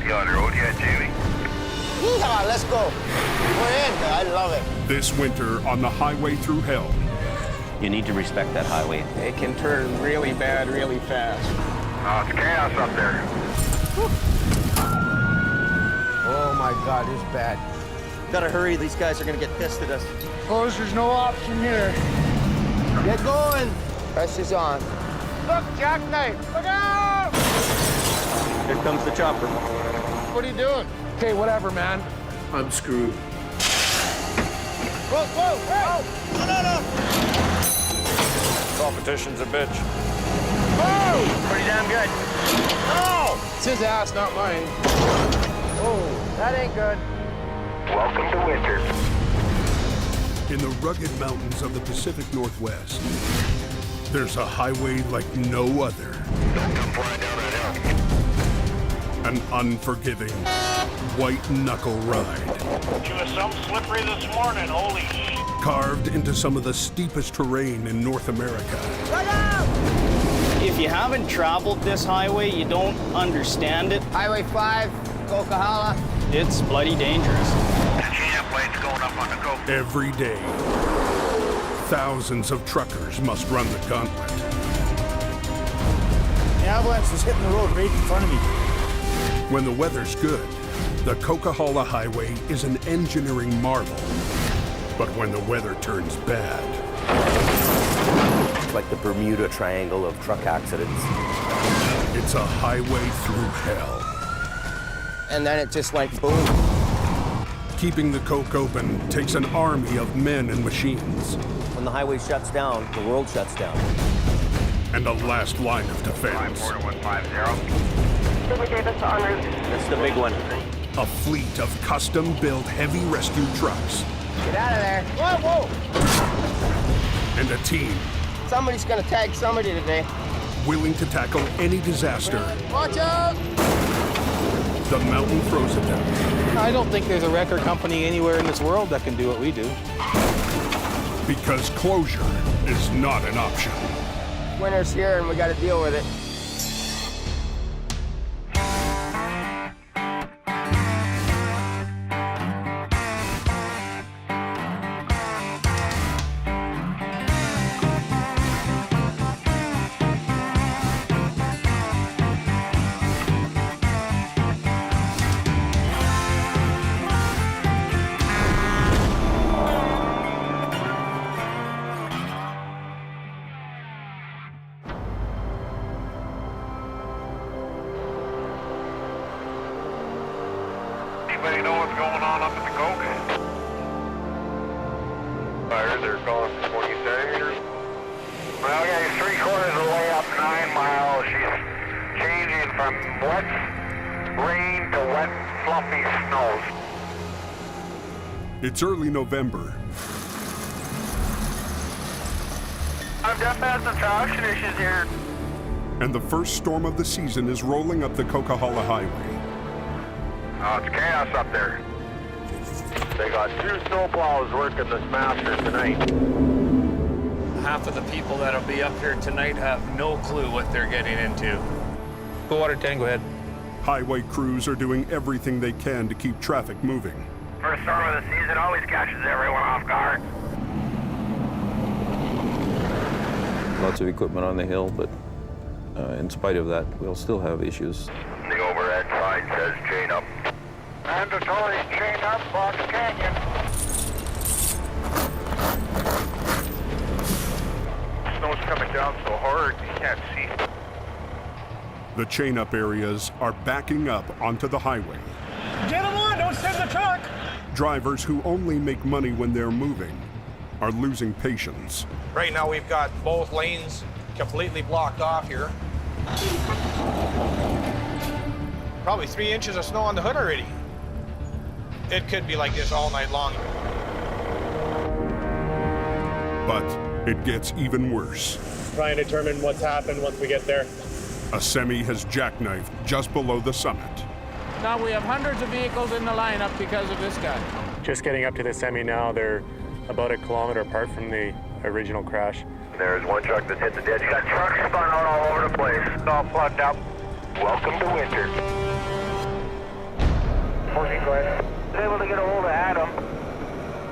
You on the road yet, Jamie? Yeehaw, let's go. We're in. I love it. This winter on the highway through hell. You need to respect that highway. It can turn really bad really fast. Oh, it's chaos up there. Oh my God, it's bad. Gotta hurry, these guys are gonna get pissed at us. Course, there's no option here. Get going. Pressure's on. Look, jackknife! Look out! Here comes the chopper. What are you doing? Okay, whatever, man. I'm screwed. Whoa, whoa, whoa! No! Competition's a bitch. Whoa! Pretty damn good. No! It's his ass, not mine. Oh, that ain't good. Welcome to winter. In the rugged mountains of the Pacific Northwest, there's a highway like no other. Don't come flying down that hill. An unforgiving, white-knuckle ride. She was some slippery this morning, holy shit. Carved into some of the steepest terrain in North America. If you haven't traveled this highway, you don't understand it. Highway 5, Coquihalla. It's bloody dangerous. The chain-up blade's going up on the coke. Every day, thousands of truckers must run the gauntlet. The avalanche was hitting the road right in front of me. When the weather's good, the Coquihalla Highway is an engineering marvel. But when the weather turns bad... It's like the Bermuda Triangle of truck accidents. It's a highway through hell. And then it just like boom. Keeping the coke open takes an army of men and machines. When the highway shuts down, the world shuts down. And a last line of defense. 54150. That's the big one. A fleet of custom-built heavy rescue trucks. Get out of there. Whoa, whoa. And a team Somebody's gonna tag somebody today. willing to tackle any disaster. Watch out! The mountain throws at them. I don't think there's a record company anywhere in this world that can do what we do. Because closure is not an option. Winter's here and we gotta deal with it. Anybody know what's going on up at the coke? Fires, they're calling 20 centimeters. Well, yeah, he's 3/4 of the way up 9 miles. She's changing from wet rain to wet, fluffy snows. It's early November. I've just had some traction issues here. And the first storm of the season is rolling up the Coquihalla Highway. Oh, it's chaos up there. They got 2 snowplows working this master tonight. Half of the people that'll be up here tonight have no clue what they're getting into. Go water 10, go ahead. Highway crews are doing everything they can to keep traffic moving. First storm of the season always catches everyone off guard. Lots of equipment on the hill, but in spite of that, we'll still have issues. The overhead sign says chain up. Mandatory chain up, Fox Canyon. Snow's coming down so hard you can't see. The chain-up areas are backing up onto the highway. Get them on, don't send the truck! Drivers who only make money when they're moving are losing patience. Right now we've got both lanes completely blocked off here. Probably 3 inches of snow on the hood already. It could be like this all night long. But it gets even worse. Try and determine what's happened once we get there. A semi has jackknifed just below the summit. Now we have hundreds of vehicles in the lineup because of this guy. Just getting up to the semi now, they're about a kilometer apart from the original crash. There's one truck that's hit the ditch. Got trucks spun out all over the place. It's all plugged up. Welcome to winter. way. Was able to get a hold of Adam.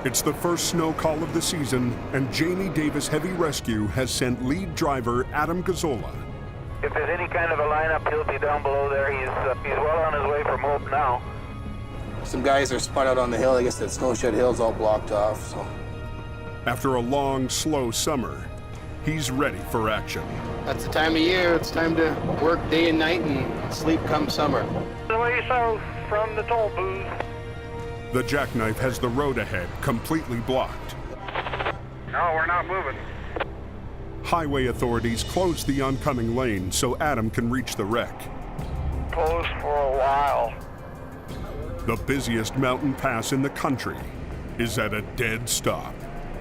It's the first snow call of the season, and Jamie Davis Heavy Rescue has sent lead driver Adam Gazzola. If there's any kind of a lineup, he'll be down below there. He's well on his way from Hope now. Some guys are spun out on the hill. I guess that snowshed hill's all blocked off, so. After a long, slow summer, he's ready for action. That's the time of year. It's time to work day and night and sleep come summer. The way south from the toll booth. The jackknife has the road ahead completely blocked. No, we're not moving. Highway authorities close the oncoming lane so Adam can reach the wreck. Closed for a while. The busiest mountain pass in the country is at a dead stop.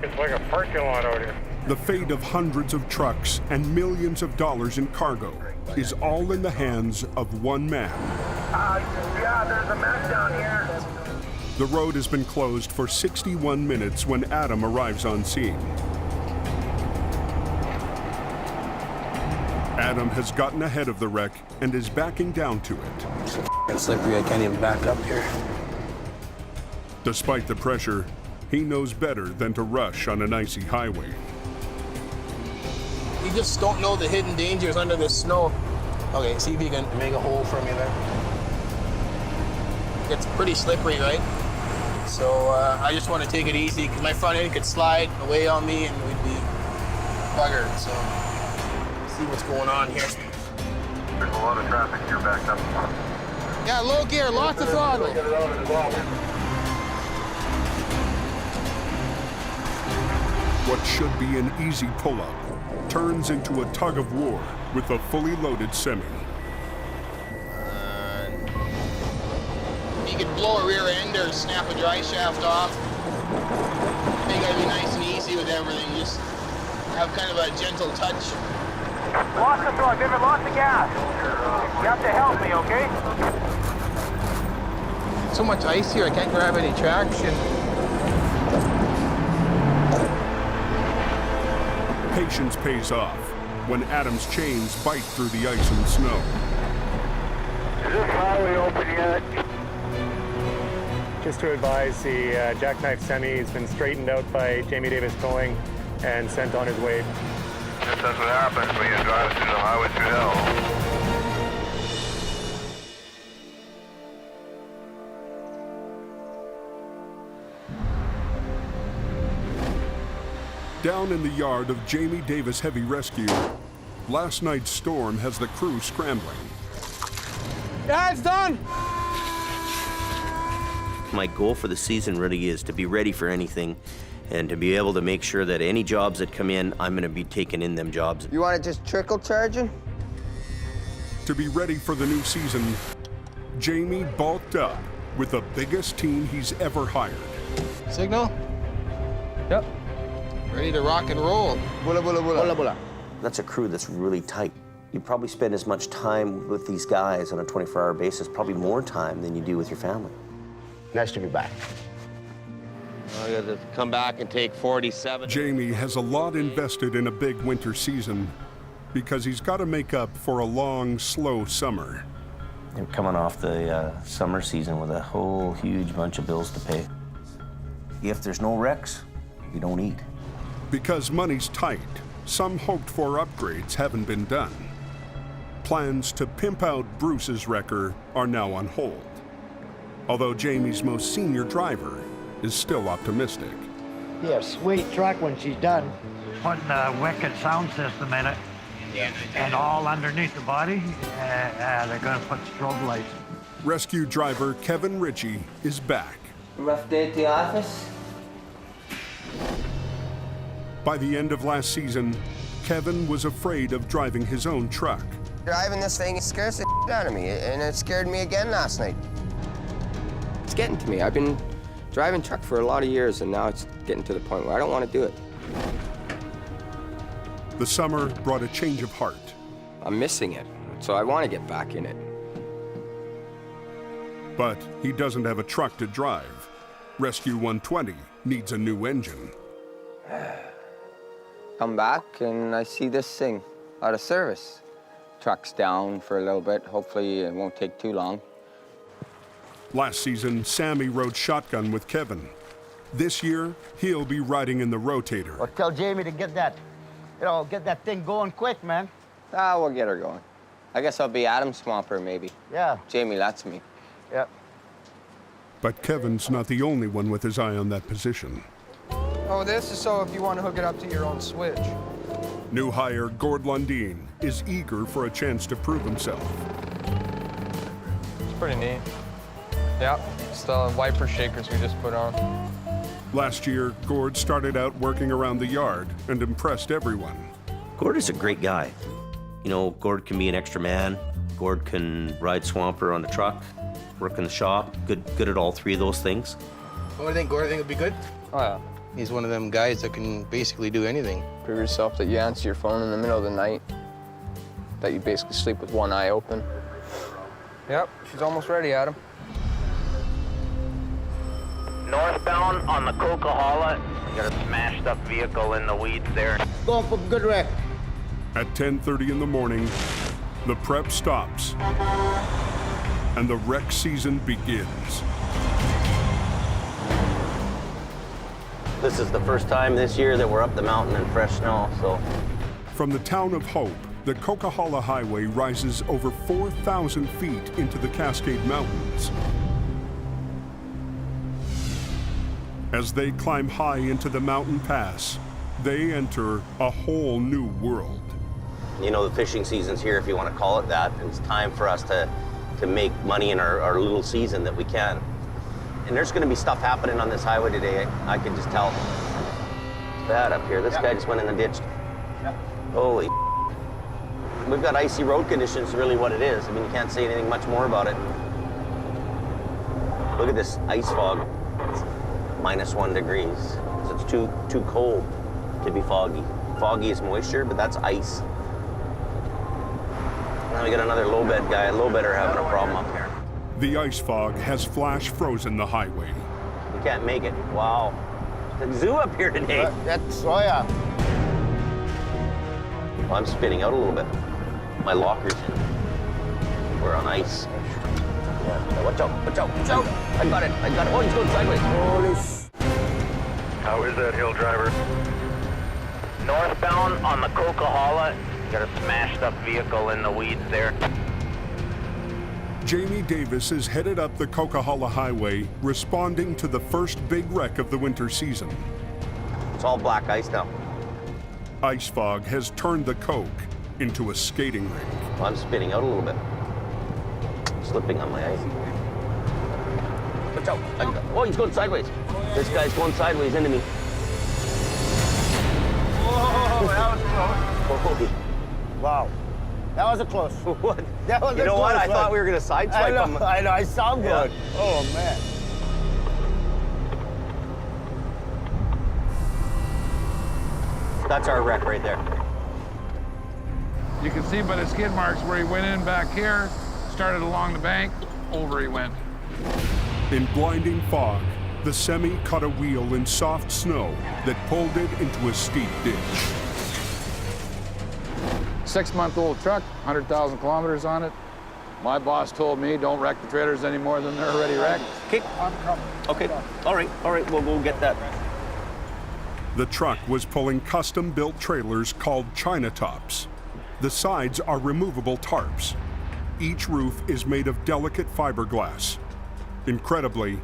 It's like a parking lot out here. The fate of hundreds of trucks and millions of dollars in cargo is all in the hands of one man. Yeah, there's a mess down here. The road has been closed for 61 minutes when Adam arrives on scene. Adam has gotten ahead of the wreck and is backing down to it. It's so slippery, I can't even back up here. Despite the pressure, he knows better than to rush on an icy highway. You just don't know the hidden dangers under this snow. Okay, see if you can make a hole for me there. It's pretty slippery, right? So I just want to take it easy because my front end could slide away on me and we'd be buggered. So see what's going on here. There's a lot of traffic here backed up. Yeah, low gear, lots of throttle. What should be an easy pull-up turns into a tug of war with a fully loaded semi. You could blow a rear end or snap a dry shaft off. I think I'd be nice and easy with everything. Just have kind of a gentle touch. Lost the throttle, David, lost the gas. You have to help me, okay? So much ice here, I can't grab any traction. Patience pays off when Adam's chains bite through the ice and snow. Is this highway open yet? Just to advise, the jackknife semi has been straightened out by Jamie Davis Towing and sent on his way. That's what happens when you drive through the highway through hell. Down in the yard of Jamie Davis Heavy Rescue, last night's storm has the crew scrambling. Yeah, it's done! My goal for the season really is to be ready for anything and to be able to make sure that any jobs that come in, I'm going to be taking in them jobs. You want it just trickle charging? To be ready for the new season, Jamie bulked up with the biggest team he's ever hired. Signal? Yep. Ready to rock and roll. Bulla, bulla, bulla. Bulla, bulla. That's a crew that's really tight. You probably spend as much time with these guys on a 24-hour basis, probably more time than you do with your family. Nice to be back. I got to come back and take 47. Jamie has a lot invested in a big winter season because he's got to make up for a long, slow summer. You're coming off the summer season with a whole huge bunch of bills to pay. If there's no wrecks, you don't eat. Because money's tight, some hoped-for upgrades haven't been done. Plans to pimp out Bruce's wrecker are now on hold. Although Jamie's most senior driver is still optimistic. Yeah, sweet truck when she's done. Putting a wicked sound system in it. And all underneath the body, they're going to put strobe lights. Rescue driver Kevin Ritchie is back. Rough day at the office? By the end of last season, Kevin was afraid of driving his own truck. Driving this thing scares the shit out of me, and it scared me again last night. It's getting to me. I've been driving truck for a lot of years, and now it's getting to the point where I don't want to do it. The summer brought a change of heart. I'm missing it, so I want to get back in it. But he doesn't have a truck to drive. Rescue 120 needs a new engine. Come back, and I see this thing out of service. Truck's down for a little bit. Hopefully it won't take too long. Last season, Sammy rode shotgun with Kevin. This year, he'll be riding in the rotator. Well, tell Jamie to get that thing going quick, man. We'll get her going. I guess I'll be Adam's swamper, maybe. Yeah. Jamie, that's me. Yep. But Kevin's not the only one with his eye on that position. Oh, this is so if you want to hook it up to your own switch. New hire Gord Lundin is eager for a chance to prove himself. It's pretty neat. Yep, still wiper shakers we just put on. Last year, Gord started out working around the yard and impressed everyone. Gord is a great guy. You know, Gord can be an extra man. Gord can ride swamper on the truck, work in the shop. Good at all three of those things. What do you think, Gord? Think it'd be good? Oh, yeah. He's one of them guys that can basically do anything. Prove yourself that you answer your phone in the middle of the night, that you basically sleep with one eye open. Yep, she's almost ready, Adam. Northbound on the Coca-Cola. You got a smashed up vehicle in the weeds there. Going for a good wreck. At 10:30 in the morning, the prep stops and the wreck season begins. This is the first time this year that we're up the mountain in fresh snow, so. From the town of Hope, the Coca-Cola Highway rises over 4,000 feet into the Cascade Mountains. As they climb high into the mountain pass, they enter a whole new world. You know, the fishing season's here, if you want to call it that. It's time for us to make money in our little season that we can. And there's going to be stuff happening on this highway today. I can just tell. It's bad up here. This guy just went in the ditch. Holy. We've got icy road conditions, really what it is. I mean, you can't say anything much more about it. Look at this ice fog. It's -1 degrees. So it's too cold to be foggy. Foggy is moisture, but that's ice. Now we got another low bed guy. Low bedder having a problem up here. The ice fog has flash frozen the highway. We can't make it. Wow. The zoo up here today. That's, oh yeah. Well, I'm spinning out a little bit. My locker's in. We're on ice. Yeah. Watch out, watch out, watch out. I got it. Oh, he's going sideways. Holy How is that, hill driver? Northbound on the Coca-Cola. You got a smashed up vehicle in the weeds there. Jamie Davis is headed up the Coca-Cola Highway, responding to the first big wreck of the winter season. It's all black ice now. Ice fog has turned the Coke into a skating rink. Well, I'm spinning out a little bit. Slipping on my ice. Watch out. Oh, he's going sideways. This guy's going sideways into me. Whoa, that was close. Holy. Wow. That was a close. What? That was you know what? I thought we were going to sideswipe him. I know. I saw him good. Oh, man. That's our wreck right there. You can see by the skid marks where he went in back here, started along the bank, over he went. In blinding fog, the semi caught a wheel in soft snow that pulled it into a steep ditch. 6-month-old truck, 100,000 kilometers on it. My boss told me don't wreck the trailers any more than they're already wrecked. Okay. Okay. All right. We'll go get that. The truck was pulling custom-built trailers called China tops. The sides are removable tarps. Each roof is made of delicate fiberglass. Incredibly,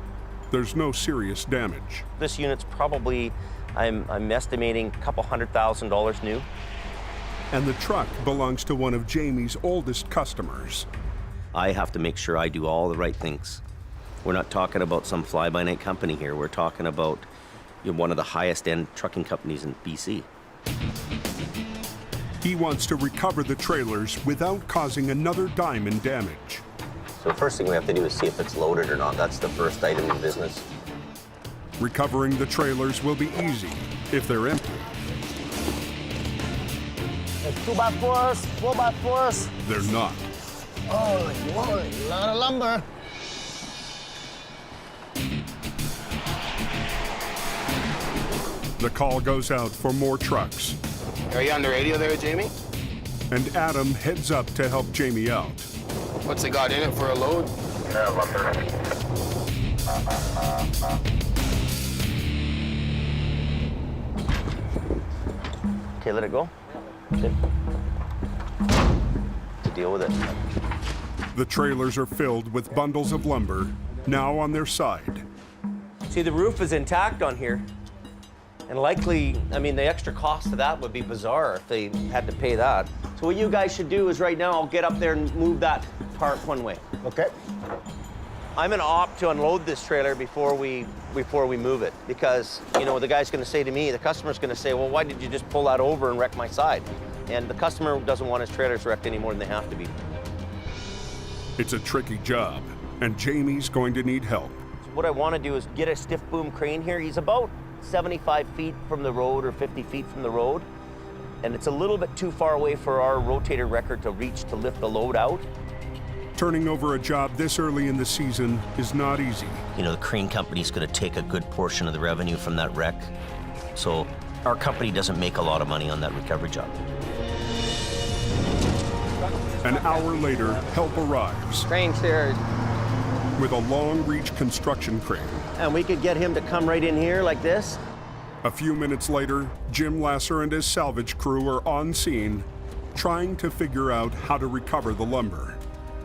there's no serious damage. This unit's probably, I'm estimating, a couple $100,000 new. And the truck belongs to one of Jamie's oldest customers. I have to make sure I do all the right things. We're not talking about some fly-by-night company here. We're talking about one of the highest-end trucking companies in BC. He wants to recover the trailers without causing another dime in damage. So the first thing we have to do is see if it's loaded or not. That's the first item in business. Recovering the trailers will be easy if they're empty. It's 2x4s, 4x4s. They're not. Holy moly, a lot of lumber. The call goes out for more trucks. Are you on the radio there, Jamie? And Adam heads up to help Jamie out. What's it got in it for a load? lumber. Okay, let it go. Good. To deal with it. The trailers are filled with bundles of lumber, now on their side. See, the roof is intact on here. And likely, I mean, the extra cost of that would be bizarre if they had to pay that. So what you guys should do is right now, I'll get up there and move that part one way. Okay. I'm gonna opt to unload this trailer before we move it, because, you know, the guy's gonna say to me, the customer's gonna say, well, why did you just pull that over and wreck my side? And the customer doesn't want his trailers wrecked any more than they have to be. It's a tricky job, and Jamie's going to need help. So what I wanna do is get a stiff boom crane here. He's about 75 feet from the road or 50 feet from the road. And it's a little bit too far away for our rotator record to reach to lift the load out. Turning over a job this early in the season is not easy. You know, the crane company's gonna take a good portion of the revenue from that wreck. So our company doesn't make a lot of money on that recovery job. An hour later, help arrives. Crane cleared. With a long-reach construction crane. And we could get him to come right in here like this. A few minutes later, Jim Lasser and his salvage crew are on scene, trying to figure out how to recover the lumber.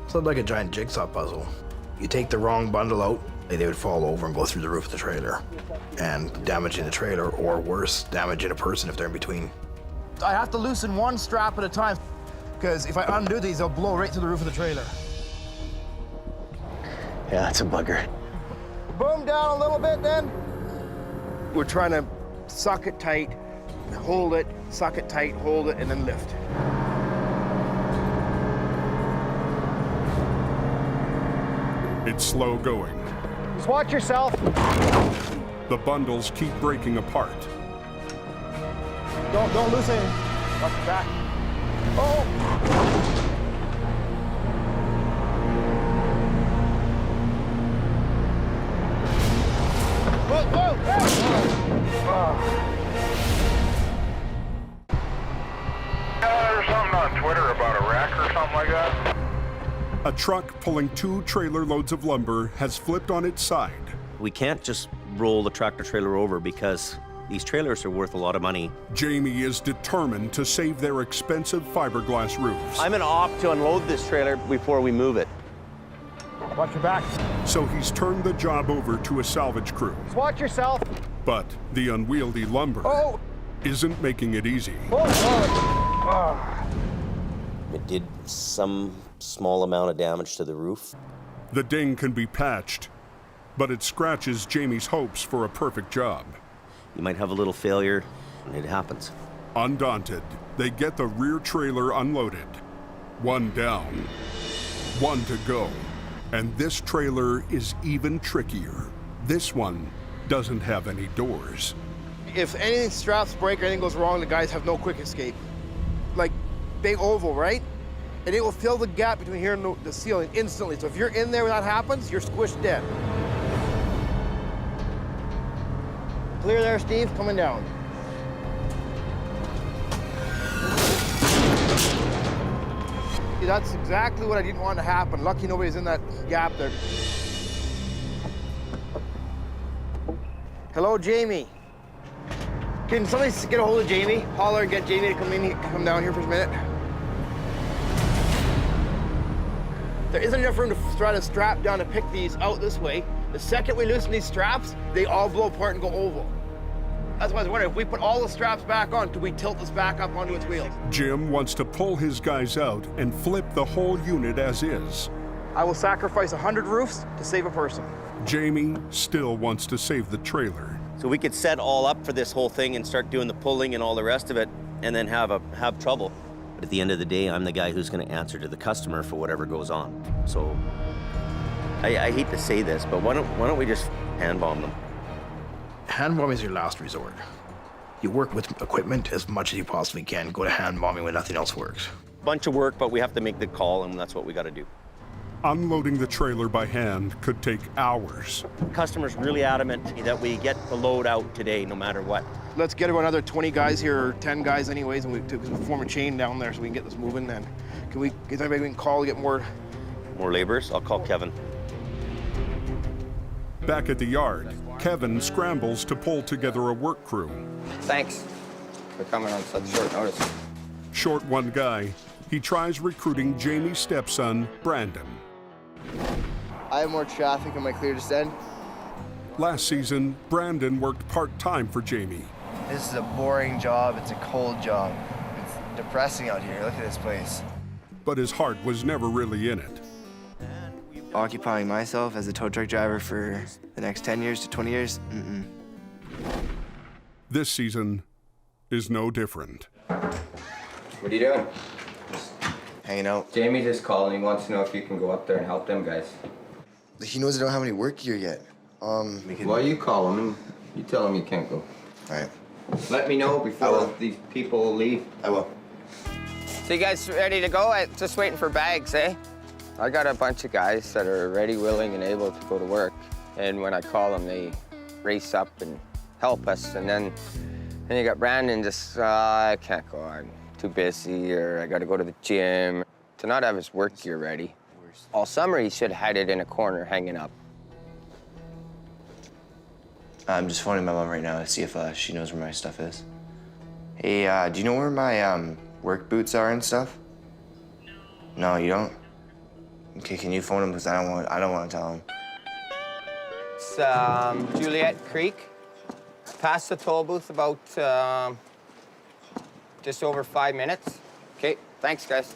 It's like a giant jigsaw puzzle. You take the wrong bundle out, they would fall over and go through the roof of the trailer, and damaging the trailer, or worse, damaging a person if they're in between. I have to loosen one strap at a time, because if I undo these, they'll blow right through the roof of the trailer. Yeah, that's a bugger. Boom down a little bit then. We're trying to suck it tight, hold it, suck it tight, hold it, and then lift. It's slow going. Just watch yourself. The bundles keep breaking apart. Don't lose it. Watch your back. Oh! There's something on Twitter about a wreck or something like that. A truck pulling 2 trailer loads of lumber has flipped on its side. We can't just roll the tractor trailer over because these trailers are worth a lot of money. Jamie is determined to save their expensive fiberglass roofs. I'm gonna opt to unload this trailer before we move it. Watch your back. So he's turned the job over to a salvage crew. Just watch yourself. But the unwieldy lumber isn't making it easy. It did some small amount of damage to the roof. The ding can be patched, but it scratches Jamie's hopes for a perfect job. You might have a little failure, and it happens. Undaunted, they get the rear trailer unloaded. 1 down, 1 to go. And this trailer is even trickier. This one doesn't have any doors. If anything straps break or anything goes wrong, the guys have no quick escape. Like, big oval, right? And it will fill the gap between here and the ceiling instantly. So if you're in there when that happens, you're squished dead. Clear there, Steve. Coming down. See, that's exactly what I didn't want to happen. Lucky nobody's in that gap there. Hello, Jamie. Can somebody get a hold of Jamie? Holler and get Jamie to come down here for a minute. There isn't enough room to try to strap down to pick these out this way. The second we loosen these straps, they all blow apart and go oval. That's why I was wondering, if we put all the straps back on, could we tilt this back up onto its wheels? Jim wants to pull his guys out and flip the whole unit as is. I will sacrifice 100 roofs to save a person. Jamie still wants to save the trailer. So we could set all up for this whole thing and start doing the pulling and all the rest of it, and then have trouble. But at the end of the day, I'm the guy who's going to answer to the customer for whatever goes on. So I hate to say this, but why don't we just hand bomb them? Hand bombing is your last resort. You work with equipment as much as you possibly can. Go to hand bombing when nothing else works. Bunch of work, but we have to make the call, and that's what we got to do. Unloading the trailer by hand could take hours. Customer's really adamant that we get the load out today, no matter what. Let's get about another 20 guys here, or 10 guys anyways, and we form a chain down there so we can get this moving. Then, is anybody we can call to get more laborers? I'll call Kevin. Back at the yard, Kevin scrambles to pull together a work crew. Thanks for coming on such short notice. Short one guy, he tries recruiting Jamie's stepson, Brandon. I have more traffic on my clear descent. Last season, Brandon worked part-time for Jamie. This is a boring job. It's a cold job. It's depressing out here. Look at this place. But his heart was never really in it. Occupying myself as a tow truck driver for the next 10 years to 20 years? This season is no different. What are you doing? Hanging out. Jamie just called and he wants to know if you can go up there and help them guys. He knows I don't have any work here yet. Well, you call him and you tell him you can't go. All right. Let me know before these people leave. I will. So you guys ready to go? I'm just waiting for bags, eh? I got a bunch of guys that are ready, willing, and able to go to work. And when I call them, they race up and help us. And then you got Brandon just, I can't go, I'm too busy, or I gotta go to the gym. To not have his work gear ready. All summer, he should have had it in a corner hanging up. I'm just phoning my mom right now to see if she knows where my stuff is. Hey, do you know where my work boots are and stuff? No, you don't? Okay, can you phone him because I don't want to tell him. It's Juliet Creek. Past the toll booth about just over 5 minutes. Okay, thanks, guys.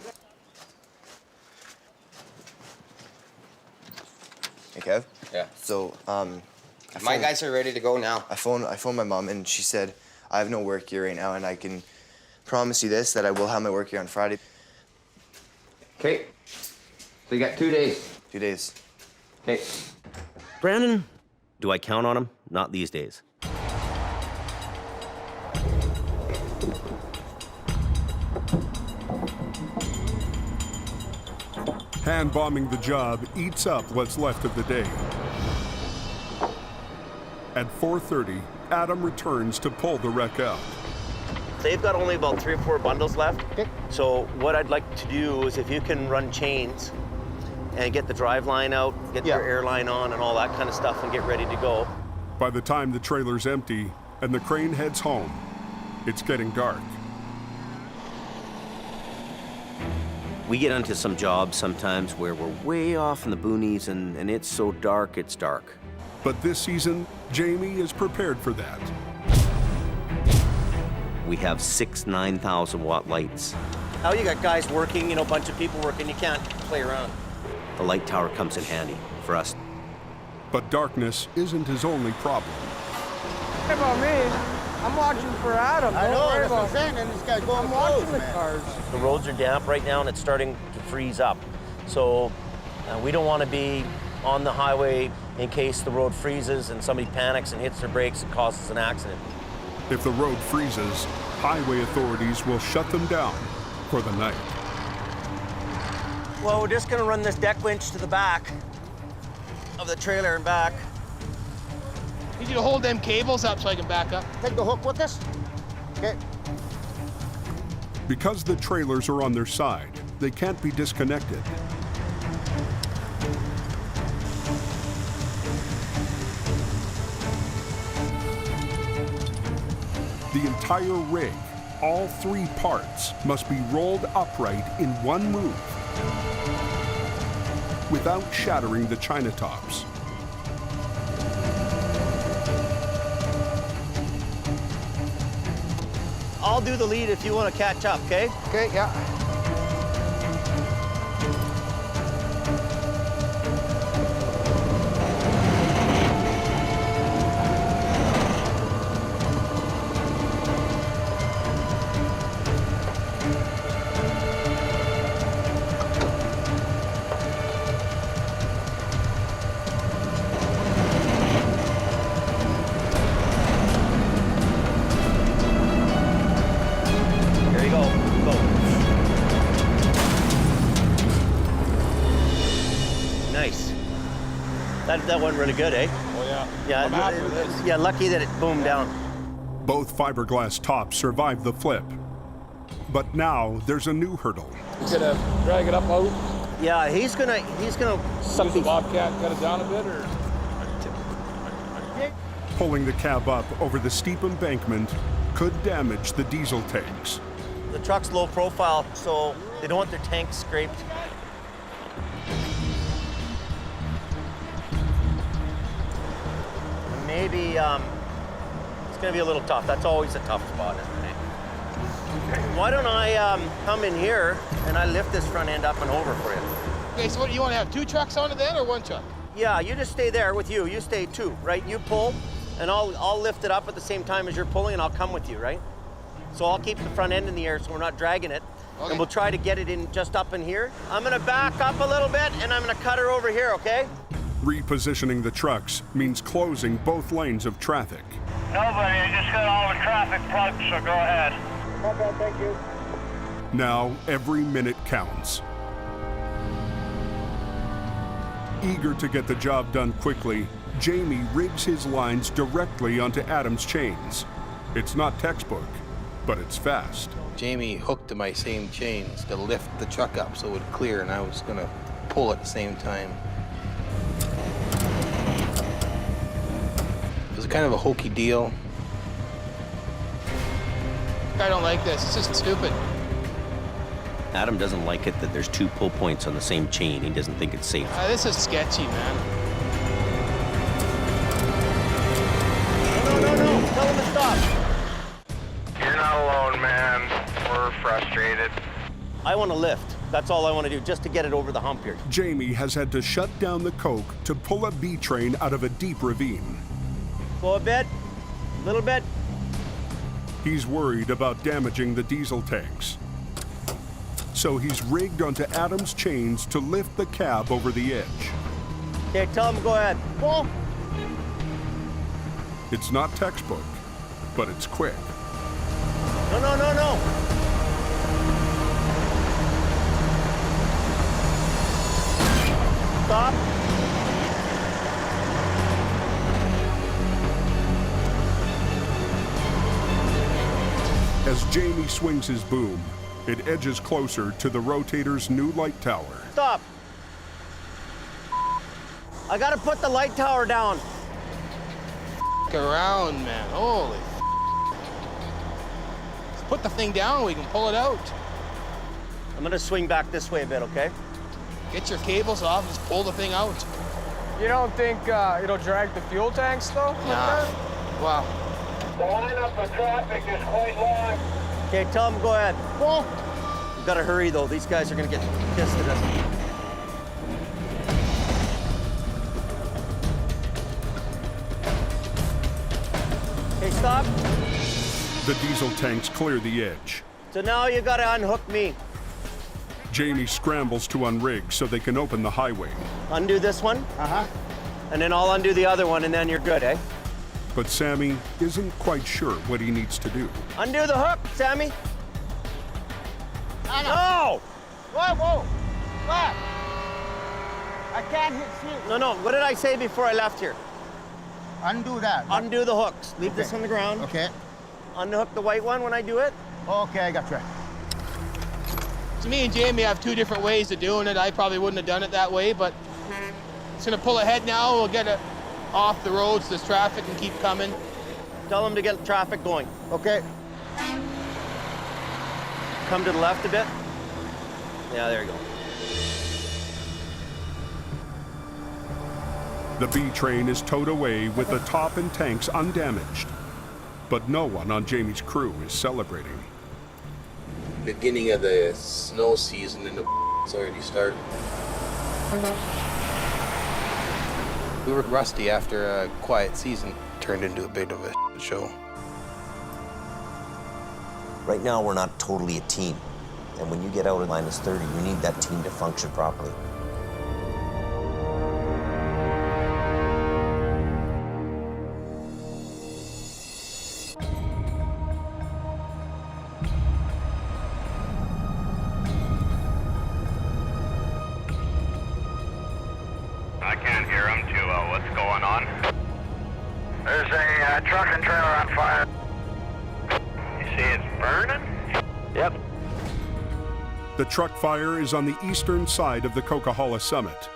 Hey, Kev? Yeah. So, my guys are ready to go now. I phoned my mom, and she said, I have no work here right now, and I can promise you this, that I will have my work here on Friday. Okay. So you got 2 days. 2 days. Okay. Brandon, do I count on him? Not these days. Hand bombing the job eats up what's left of the day. At 4:30, Adam returns to pull the wreck out. They've got only about 3 or 4 bundles left. Okay. So what I'd like to do is if you can run chains and get the drive line out, get your airline on and all that kind of stuff and get ready to go. By the time the trailer's empty and the crane heads home, it's getting dark. We get into some jobs sometimes where we're way off in the boonies and it's so dark, it's dark. But this season, Jamie is prepared for that. We have 6 9,000 watt lights. Now you got guys working, a bunch of people working, you can't play around. The light tower comes in handy for us. But darkness isn't his only problem. What about me? I'm watching for Adam. I know, that's what I'm saying, and this guy's going watching the man. cars. The roads are damp right now and it's starting to freeze up. So we don't want to be on the highway in case the road freezes and somebody panics and hits their brakes and causes an accident. If the road freezes, highway authorities will shut them down for the night. Well, we're just going to run this deck winch to the back of the trailer and back. Need you to hold them cables up so I can back up. Take the hook with us. Okay. Because the trailers are on their side, they can't be disconnected. The entire rig, all 3 parts, must be rolled upright in one move without shattering the china tops. I'll do the lead if you want to catch up, okay? Okay, yeah. That went really good, eh? Oh, yeah. Yeah, I'm happy with this. Yeah, lucky that it boomed down. Both fiberglass tops survived the flip. But now there's a new hurdle. You gonna drag it up out? Yeah, he's gonna Use the Bobcat, cut it down a bit, or? Pulling the cab up over the steep embankment could damage the diesel tanks. The truck's low profile, so they don't want their tanks scraped. Maybe it's gonna be a little tough. That's always a tough spot, isn't it? Why don't I come in here and I lift this front end up and over for you? Okay, so what, you want to have 2 trucks on it then, or 1 truck? Yeah, you just stay there with you. You stay 2, right? You pull, and I'll lift it up at the same time as you're pulling, and I'll come with you, right? So I'll keep the front end in the air so we're not dragging it. Okay. And we'll try to get it in just up in here. I'm gonna back up a little bit, and I'm gonna cut her over here, okay? Repositioning the trucks means closing both lanes of traffic. Nobody, I just got all the traffic plugged, so go ahead. Okay, thank you. Now, every minute counts. Eager to get the job done quickly, Jamie rigs his lines directly onto Adam's chains. It's not textbook, but it's fast. Jamie hooked to my same chains to lift the truck up so it would clear, and I was gonna pull at the same time. It was kind of a hokey deal. I don't like this. It's just stupid. Adam doesn't like it that there's 2 pull points on the same chain. He doesn't think it's safe. This is sketchy, man. No. Tell him to stop. You're not alone, man. We're frustrated. I want to lift. That's all I want to do, just to get it over the hump here. Jamie has had to shut down the coke to pull a B train out of a deep ravine. Go a bit, a little bit. He's worried about damaging the diesel tanks. So he's rigged onto Adam's chains to lift the cab over the edge. Okay, tell him to go ahead. Go. It's not textbook, but it's quick. No. Stop. As Jamie swings his boom, it edges closer to the rotator's new light tower. Stop. I gotta put the light tower down. Around, man. Holy. Let's put the thing down, we can pull it out. I'm gonna swing back this way a bit, okay? Get your cables off, just pull the thing out. You don't think it'll drag the fuel tanks, though? Nah. Wow. The lineup of traffic is quite long. Okay, tell him to go ahead. Go. We've gotta hurry, though. These guys are gonna get pissed at us. Okay, stop. The diesel tanks clear the edge. So now you gotta unhook me. Jamie scrambles to unrig so they can open the highway. Undo this one. Uh-huh. And then I'll undo the other one, and then you're good, eh? But Sammy isn't quite sure what he needs to do. Undo the hook, Sammy. No! Whoa! What? I can't hit you. No. What did I say before I left here? Undo that. Undo the hooks. Leave this on the ground. Okay. Unhook the white one when I do it. Okay, I got you. So me and Jamie have 2 different ways of doing it. I probably wouldn't have done it that way, but it's gonna pull ahead now. We'll get it off the roads, this traffic, and keep coming. Tell them to get traffic going. Okay. Come to the left a bit. Yeah, there you go. The B train is towed away with the top and tanks undamaged. But no one on Jamie's crew is celebrating. Beginning of the snow season and it's already started. We were rusty after a quiet season. Turned into a bit of a show. Right now, we're not totally a team. And when you get out of -30, you need that team to function properly. I can't hear him too well. What's going on? There's a truck and trailer on fire. You see it's burning? Yep. The truck fire is on the eastern side of the Coquihalla Summit.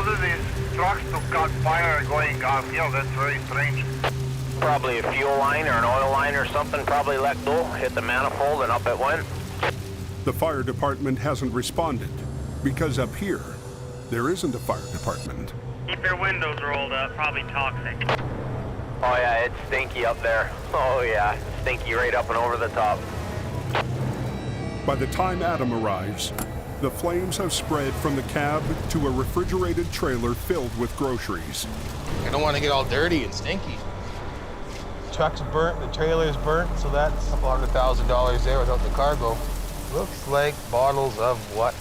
causes these trucks to cut fire going off hill. That's very strange. Probably a fuel line or an oil line or something probably let go, hit the manifold, and up it went. The fire department hasn't responded because up here, there isn't a fire department. Keep your windows rolled up, probably toxic. Oh yeah, it's stinky up there. Oh yeah, stinky right up and over the top. By the time Adam arrives, the flames have spread from the cab to a refrigerated trailer filled with groceries. I don't want to get all dirty and stinky. The truck's burnt, the trailer's burnt, so that's a couple $100,000 there without the cargo. Looks like bottles of what?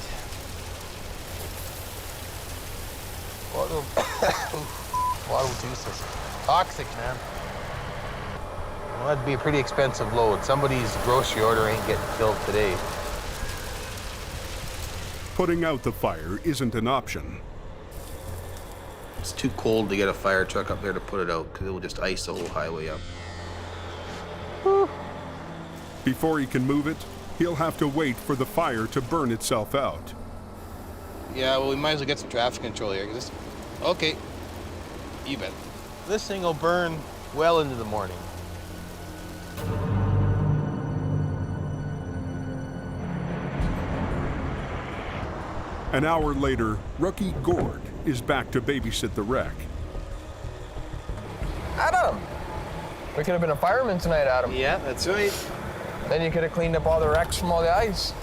Bottle juices. Toxic, man. Well, that'd be a pretty expensive load. Somebody's grocery order ain't getting filled today. Putting out the fire isn't an option. It's too cold to get a fire truck up there to put it out because it will just ice the whole highway up. Before he can move it, he'll have to wait for the fire to burn itself out. Yeah, well, we might as well get some traffic control here. Okay, you bet. This thing will burn well into the morning. An hour later, rookie Gord is back to babysit the wreck. Adam! We could have been a fireman tonight, Adam. Yeah, that's right. Then you could have cleaned up all the wrecks from all the ice.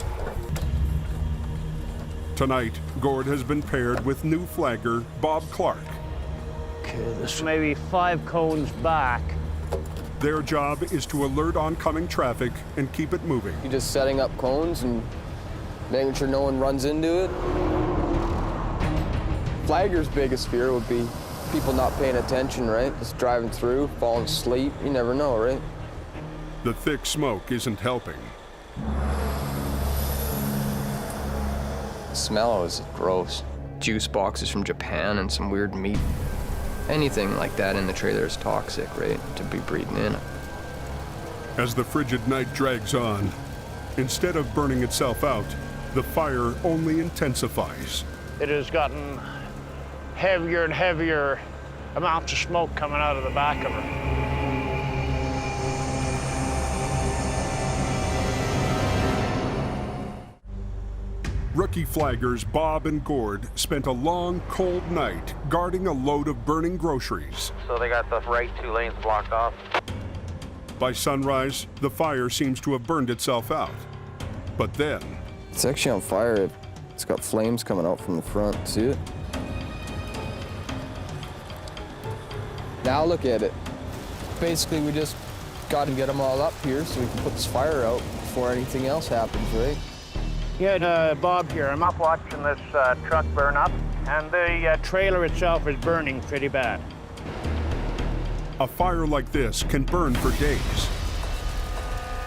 Tonight, Gord has been paired with new flagger Bob Clark. Okay, this may be 5 cones back. Their job is to alert oncoming traffic and keep it moving. You're just setting up cones and making sure no one runs into it. Flagger's biggest fear would be people not paying attention, right? Just driving through, falling asleep. You never know, right? The thick smoke isn't helping. The smell was gross. Juice boxes from Japan and some weird meat. Anything like that in the trailer is toxic, right? To be breathing in. As the frigid night drags on, instead of burning itself out, the fire only intensifies. It has gotten heavier and heavier amounts of smoke coming out of the back of her. Rookie flaggers Bob and Gord spent a long, cold night guarding a load of burning groceries. So they got the right 2 lanes blocked off. By sunrise, the fire seems to have burned itself out. But then... It's actually on fire. It's got flames coming out from the front. See it? Now look at it. Basically, we just got to get them all up here so we can put this fire out before anything else happens, right? Yeah, Bob here. I'm up watching this truck burn up, and the trailer itself is burning pretty bad. A fire like this can burn for days.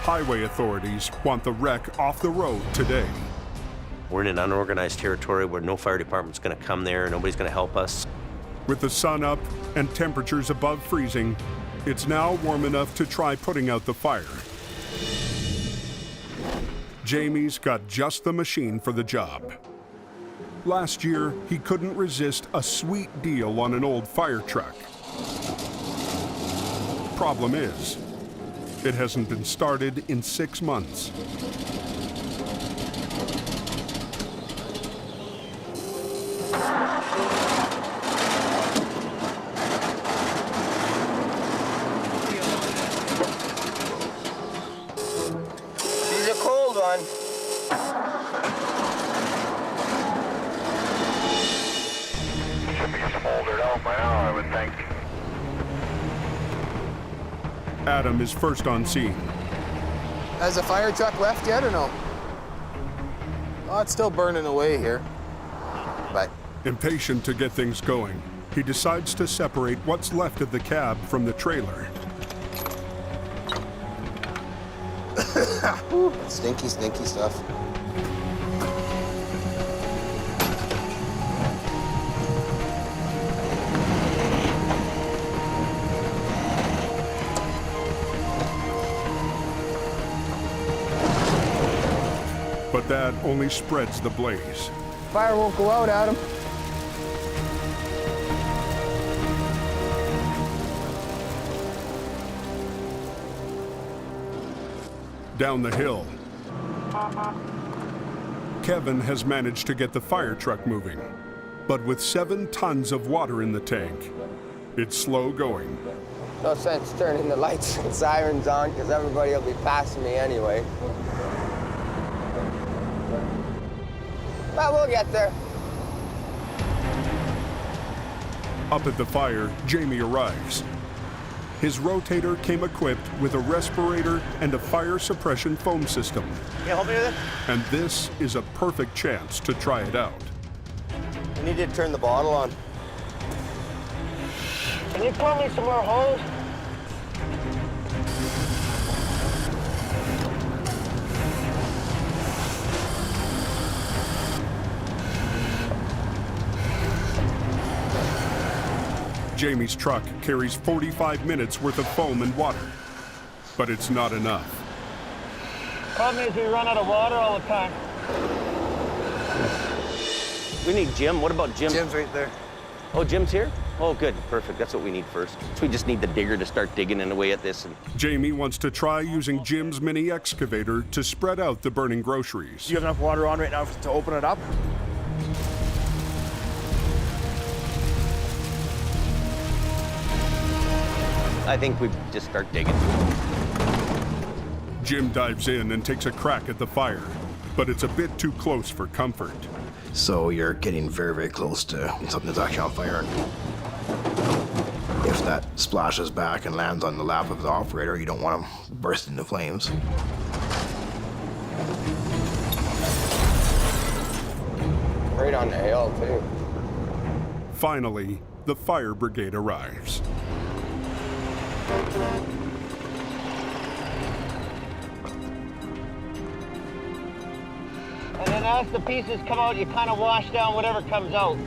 Highway authorities want the wreck off the road today. We're in an unorganized territory where no fire department's going to come there, nobody's going to help us. With the sun up and temperatures above freezing, it's now warm enough to try putting out the fire. Jamie's got just the machine for the job. Last year, he couldn't resist a sweet deal on an old fire truck. Problem is, it hasn't been started in 6 months. She's a cold one. Should be smoldered out by now, I would think. Adam is first on scene. Has the fire truck left yet or no? Oh, it's still burning away here. But Impatient to get things going, he decides to separate what's left of the cab from the trailer. stinky, stinky stuff. But that only spreads the blaze. Fire won't go out, Adam. Down the hill, Kevin has managed to get the fire truck moving, but with 7 tons of water in the tank, it's slow going. No sense turning the lights and sirens on because everybody will be passing me anyway. But we'll get there. Up at the fire, Jamie arrives. His rotator came equipped with a respirator and a fire suppression foam system. Can you help me with it? And this is a perfect chance to try it out. I need to turn the bottle on. Can you pour me some more hose? Jamie's truck carries 45 minutes worth of foam and water, but it's not enough. Problem is we run out of water all the time. We need Jim. What about Jim? Jim's right there. Oh, Jim's here? Oh, good. Perfect. That's what we need first. So we just need the digger to start digging away at this. Jamie wants to try using Jim's mini excavator to spread out the burning groceries. Do you have enough water on right now to open it up? I think we just start digging. Jim dives in and takes a crack at the fire, but it's a bit too close for comfort. So you're getting very, very close to something that's actually on fire. If that splashes back and lands on the lap of the operator, you don't want to burst into flames. Right on the hill, too. Finally, the fire brigade arrives. And then as the pieces come out, you kind of wash down whatever comes out.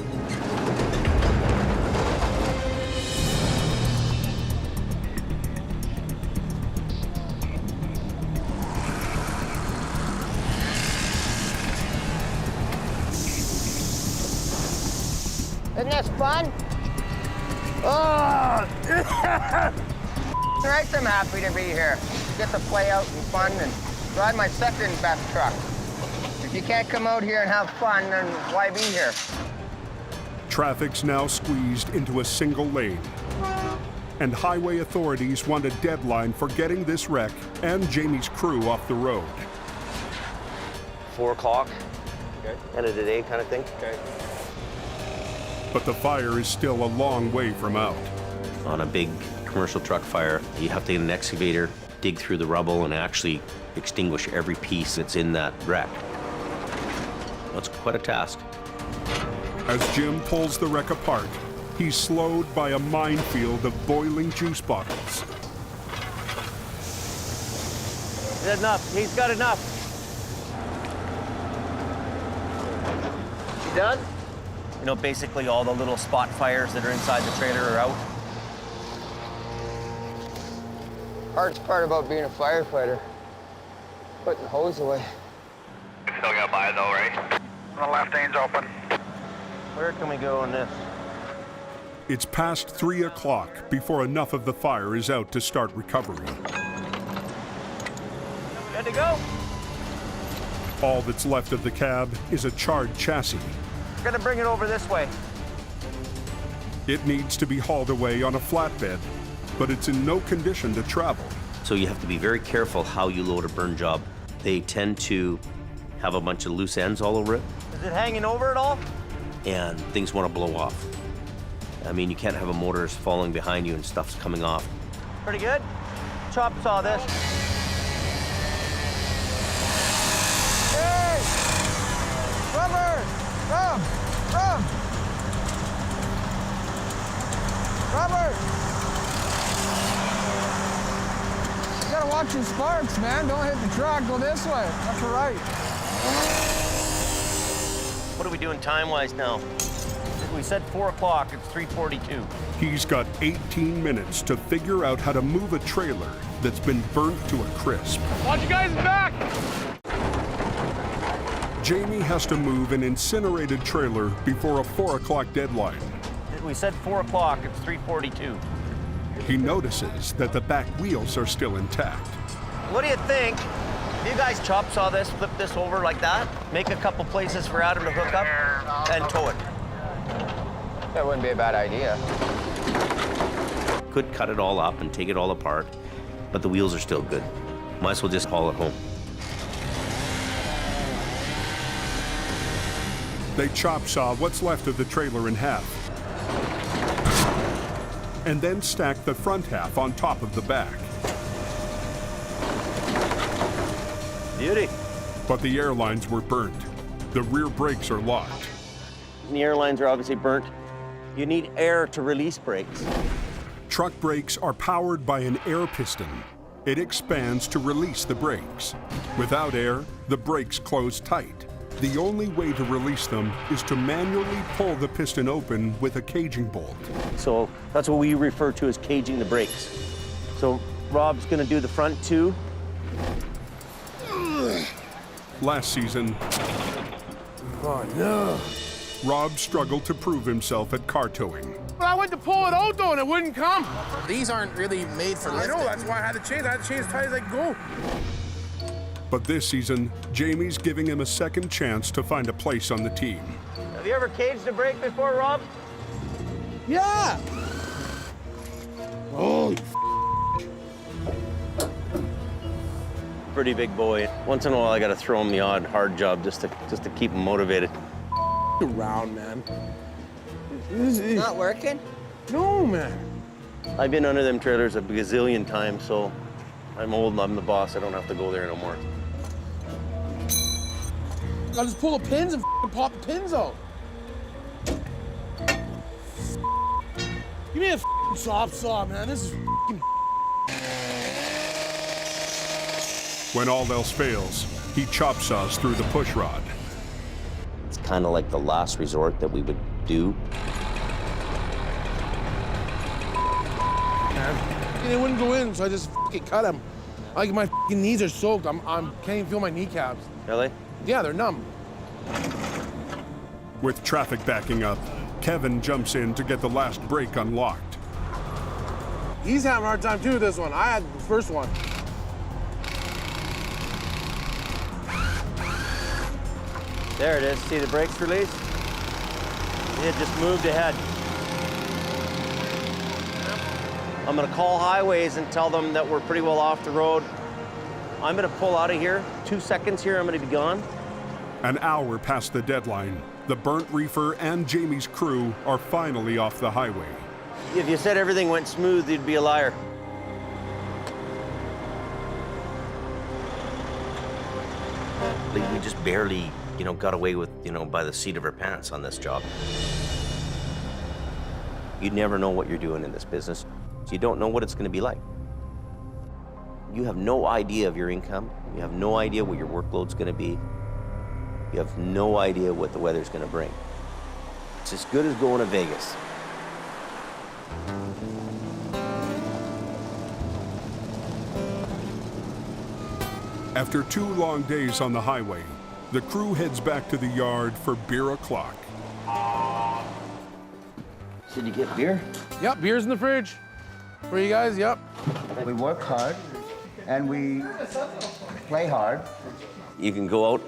Isn't this fun? Oh! Right, I'm happy to be here. Get to play out and fun and ride my second best truck. If you can't come out here and have fun, then why be here? Traffic's now squeezed into a single lane, and highway authorities want a deadline for getting this wreck and Jamie's crew off the road. 4 o'clock, okay. End of the day kind of thing. Okay. But the fire is still a long way from out. On a big commercial truck fire, you have to get an excavator, dig through the rubble, and actually extinguish every piece that's in that wreck. That's quite a task. As Jim pulls the wreck apart, he's slowed by a minefield of boiling juice bottles. Is that enough? He's got enough. You done? You know, basically all the little spot fires that are inside the trailer are out. Hardest part about being a firefighter, putting the hose away. Still got by though, right? The left lane's open. Where can we go on this? It's past 3 o'clock before enough of the fire is out to start recovery. Good to go? All that's left of the cab is a charred chassis. Gonna bring it over this way. It needs to be hauled away on a flatbed, but it's in no condition to travel. So you have to be very careful how you load a burn job. They tend to have a bunch of loose ends all over it. Is it hanging over at all? And things want to blow off. I mean, you can't have a motor falling behind you and stuff's coming off. Pretty good. Chop saw this. Hey! Rubber! Rub! Robert! You gotta watch your sparks, man. Don't hit the truck. Go this way. That's right. What are we doing time-wise now? We said 4 o'clock. It's 3:42. He's got 18 minutes to figure out how to move a trailer that's been burnt to a crisp. Watch you guys back! Jamie has to move an incinerated trailer before a 4 o'clock deadline. We said 4 o'clock. It's 3:42. He notices that the back wheels are still intact. What do you think If you guys chop saw this, flip this over like that, make a couple places for Adam to hook up, and tow it. That wouldn't be a bad idea. Could cut it all up and take it all apart, but the wheels are still good. Might as well just haul it home. They chop saw what's left of the trailer in half, and then stack the front half on top of the back. Beauty. But the airlines were burnt. The rear brakes are locked. The airlines are obviously burnt. You need air to release brakes. Truck brakes are powered by an air piston. It expands to release the brakes. Without air, the brakes close tight. The only way to release them is to manually pull the piston open with a caging bolt. So that's what we refer to as caging the brakes. So Rob's gonna do the front two. Last season, Oh, no. Rob struggled to prove himself at car towing. But I went to pull it out, though, and it wouldn't come. These aren't really made for lifting. I know, that's why I had to change. I had to change as tight as I could go. But this season, Jamie's giving him a second chance to find a place on the team. Have you ever caged a brake before, Rob? Yeah. Holy Pretty big boy. Once in a while, I gotta throw him the odd hard job just to keep him motivated. around, man. Not working? No, man. I've been under them trailers a gazillion times, so I'm old and I'm the boss. I don't have to go there no more. I just pull the pins and pop the pins out. Give me a soft saw, man. This is When all else fails, he chop saws through the push rod. It's kind of like the last resort that we would do. And it wouldn't go in, so I just cut him. Like my knees are soaked. I can't even feel my kneecaps. Really? Yeah, they're numb. With traffic backing up, Kevin jumps in to get the last brake unlocked. He's having a hard time too with this one. I had the first one. There it is. See the brakes release? It just moved ahead. I'm gonna call highways and tell them that we're pretty well off the road. I'm gonna pull out of here. 2 seconds here, I'm gonna be gone. An hour past the deadline, the burnt reefer and Jamie's crew are finally off the highway. If you said everything went smooth, you'd be a liar. We just barely, got away with, by the seat of our pants on this job. You never know what you're doing in this business. So you don't know what it's going to be like. You have no idea of your income. You have no idea what your workload's going to be. You have no idea what the weather's going to bring. It's as good as going to Vegas. After 2 long days on the highway, the crew heads back to the yard for beer o'clock. Did you get beer? Yep, beer's in the fridge. For you guys, yep. We work hard and we play hard. You can go out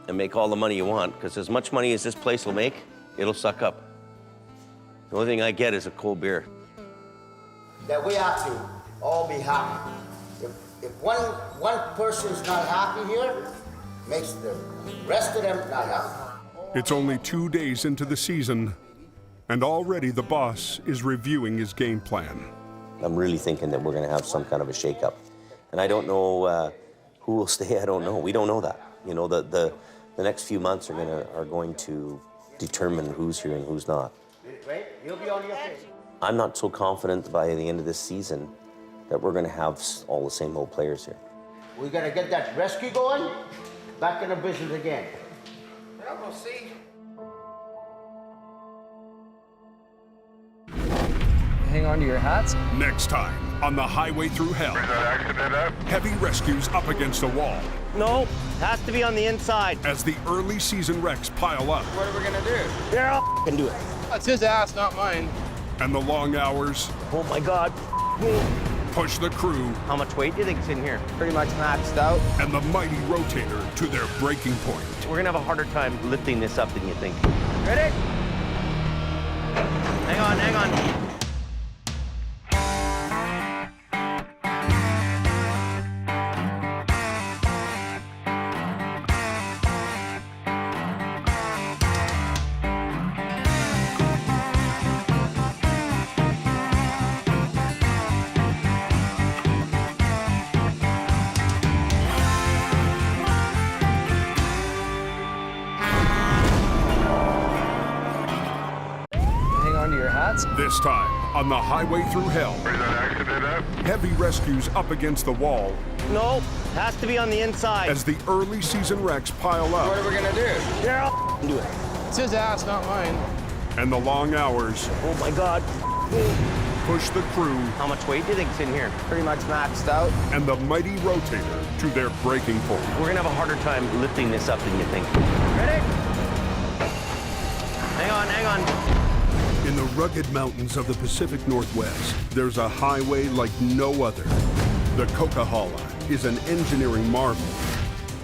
and make all the money you want, because as much money as this place will make, it'll suck up. The only thing I get is a cold beer. That we have to all be happy. If one person's not happy here, makes the rest of them not happy. It's only 2 days into the season, and already the boss is reviewing his game plan. I'm really thinking that we're going to have some kind of a shakeup. And I don't know who will stay. I don't know. We don't know that. The next few months are going to determine who's here and who's not. Right? You'll be on your feet. I'm not so confident by the end of this season that we're going to have all the same old players here. We got to get that rescue going, back in the business again. Well, we'll see. Hang on to your hats. Next time on the highway through hell, heavy rescues up against a wall. No, has to be on the inside. As the early season wrecks pile up. What are we gonna do? Yeah, I'll do it. That's his ass, not mine. And the long hours. Oh my God. push the crew. How much weight do you think's in here? Pretty much maxed out. And the mighty rotator to their breaking point. We're gonna have a harder time lifting this up than you think. Ready? Hang on, hang on. This time, on the highway through hell. Where's that accident at? Heavy rescues up against the wall. No, has to be on the inside. As the early season wrecks pile up. What are we gonna do? Yeah, I'll do it. It's his ass, not mine. And the long hours. Oh my God. Push the crew. How much weight do you think's in here? Pretty much maxed out. And the mighty rotator to their breaking point. We're gonna have a harder time lifting this up than you think. Ready? Hang on, hang on. In the rugged mountains of the Pacific Northwest, there's a highway like no other. The Coquihalla is an engineering marvel.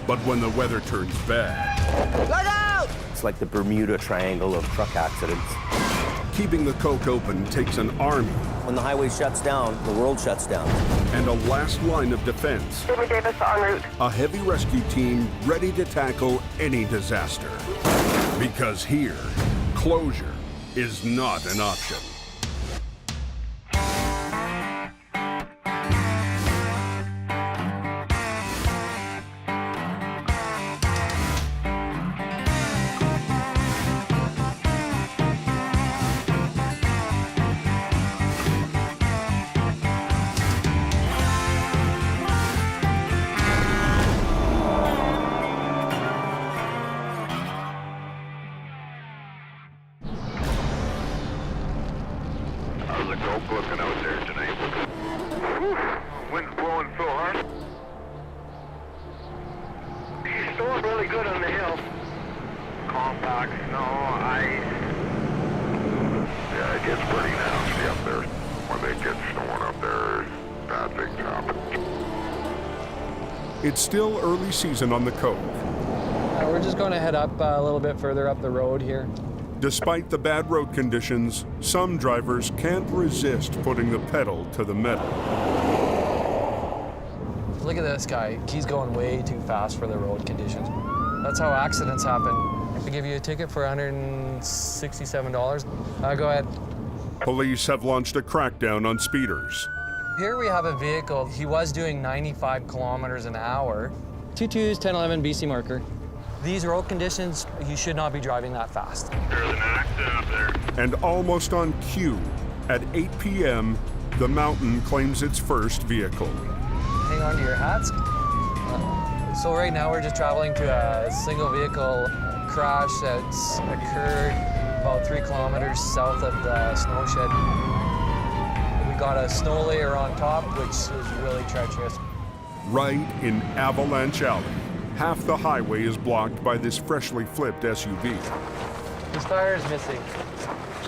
But when the weather turns bad... Look out! It's like the Bermuda Triangle of truck accidents. Keeping the Coke open takes an army. When the highway shuts down, the world shuts down. And a last line of defense. Jamie Davis en route. A heavy rescue team ready to tackle any disaster. Because here, closure is not an option. Looking out there tonight. Whew. Wind's blowing so hard. She's still really good on the hill. Compact, snow, ice. Yeah, it gets pretty nasty up there. When they get snowing up there, bad big top. It's still early season on the Coke. We're just going to head up a little bit further up the road here. Despite the bad road conditions, some drivers can't resist putting the pedal to the metal. Look at this guy. He's going way too fast for the road conditions. That's how accidents happen. I give you a ticket for $167. Go ahead. Police have launched a crackdown on speeders. Here we have a vehicle. He was doing 95 kilometers an hour. 22's 1011 BC marker. These road conditions, you should not be driving that fast. There's an accident up there. And almost on cue, at 8 p.m., the mountain claims its first vehicle. Hang on to your hats. So right now we're just traveling to a single vehicle crash that's occurred about 3 kilometers south of the snow shed. We got a snow layer on top, which is really treacherous. Right in Avalanche Alley. Half the highway is blocked by this freshly flipped SUV. His tire is missing.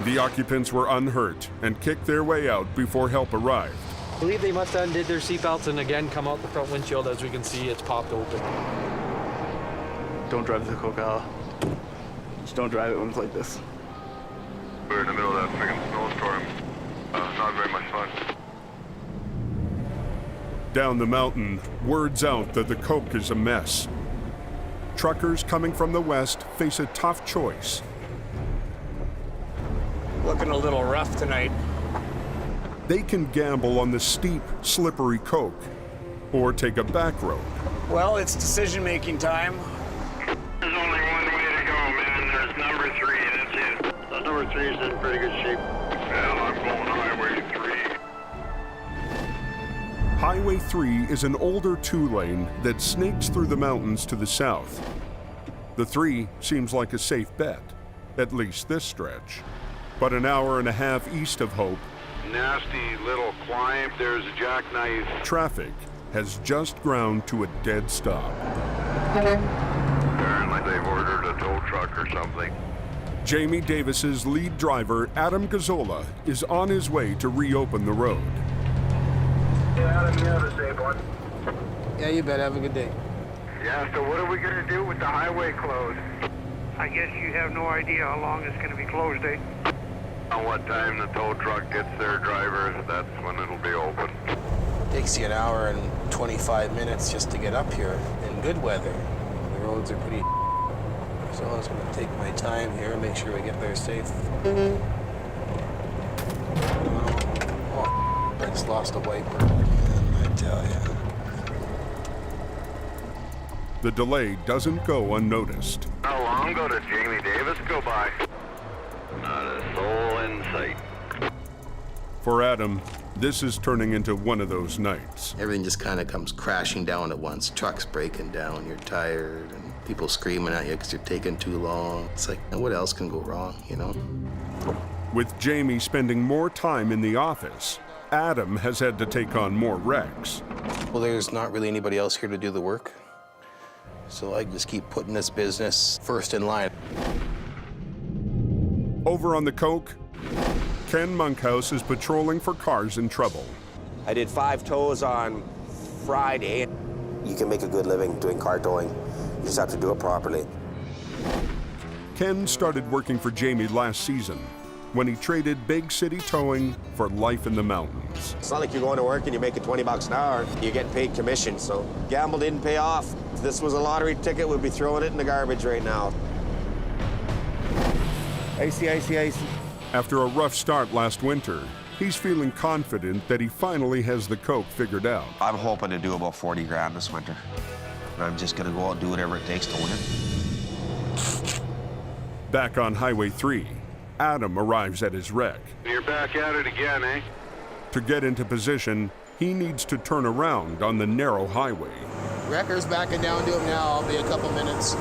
The occupants were unhurt and kicked their way out before help arrived. I believe they must have undid their seatbelts and again come out the front windshield. As we can see, it's popped open. Don't drive the Coquihalla. Just don't drive it when it's like this. We're in the middle of that friggin' snowstorm. Not very much fun. Down the mountain, word's out that the Coke is a mess. Truckers coming from the west face a tough choice. Looking a little rough tonight. They can gamble on the steep, slippery Coke, or take a back road. Well, it's decision-making time. There's only one way to go, man. There's number 3, that's it. Number 3 is in pretty good shape. Well, I'm going Highway 3. Highway 3 is an older 2-lane that snakes through the mountains to the south. The 3 seems like a safe bet, at least this stretch. But an hour and a half east of Hope, nasty little climb, there's a jackknife. Traffic has just ground to a dead stop. Apparently they've ordered a tow truck or something. Jamie Davis's lead driver, Adam Gazzola, is on his way to reopen the road. Adam, you have a safe one. Yeah, you bet. Have a good day. Yeah, so what are we gonna do with the highway closed? I guess you have no idea how long it's going to be closed, eh? On what time the tow truck gets their drivers, that's when it'll be open. Takes you an hour and 25 minutes just to get up here in good weather. The roads are pretty so I was going to take my time here and make sure we get there safe. Oh, I just lost a wiper, I tell ya. The delay doesn't go unnoticed. How long ago did Jamie Davis go by? Not a soul in sight. For Adam, this is turning into one of those nights. Everything just kind of comes crashing down at once. Trucks breaking down, you're tired, and people screaming at you because you're taking too long. It's like, what else can go wrong, you know? With Jamie spending more time in the office, Adam has had to take on more wrecks. Well, there's not really anybody else here to do the work. So I just keep putting this business first in line. Over on the Coke, Ken Monkhouse is patrolling for cars in trouble. I did 5 tows on Friday. You can make a good living doing car towing. You just have to do it properly. Ken started working for Jamie last season when he traded big city towing for life in the mountains. It's not like you're going to work and you're making 20 bucks an hour. You're getting paid commission, so gamble didn't pay off. If this was a lottery ticket, we'd be throwing it in the garbage right now. Icy, icy, icy. After a rough start last winter, he's feeling confident that he finally has the Coke figured out. I'm hoping to do about 40 grand this winter. And I'm just gonna go out and do whatever it takes to win it. Back on Highway 3, Adam arrives at his wreck. You're back at it again, eh? To get into position, he needs to turn around on the narrow highway. Wrecker's backing down to him now. I'll be a couple minutes.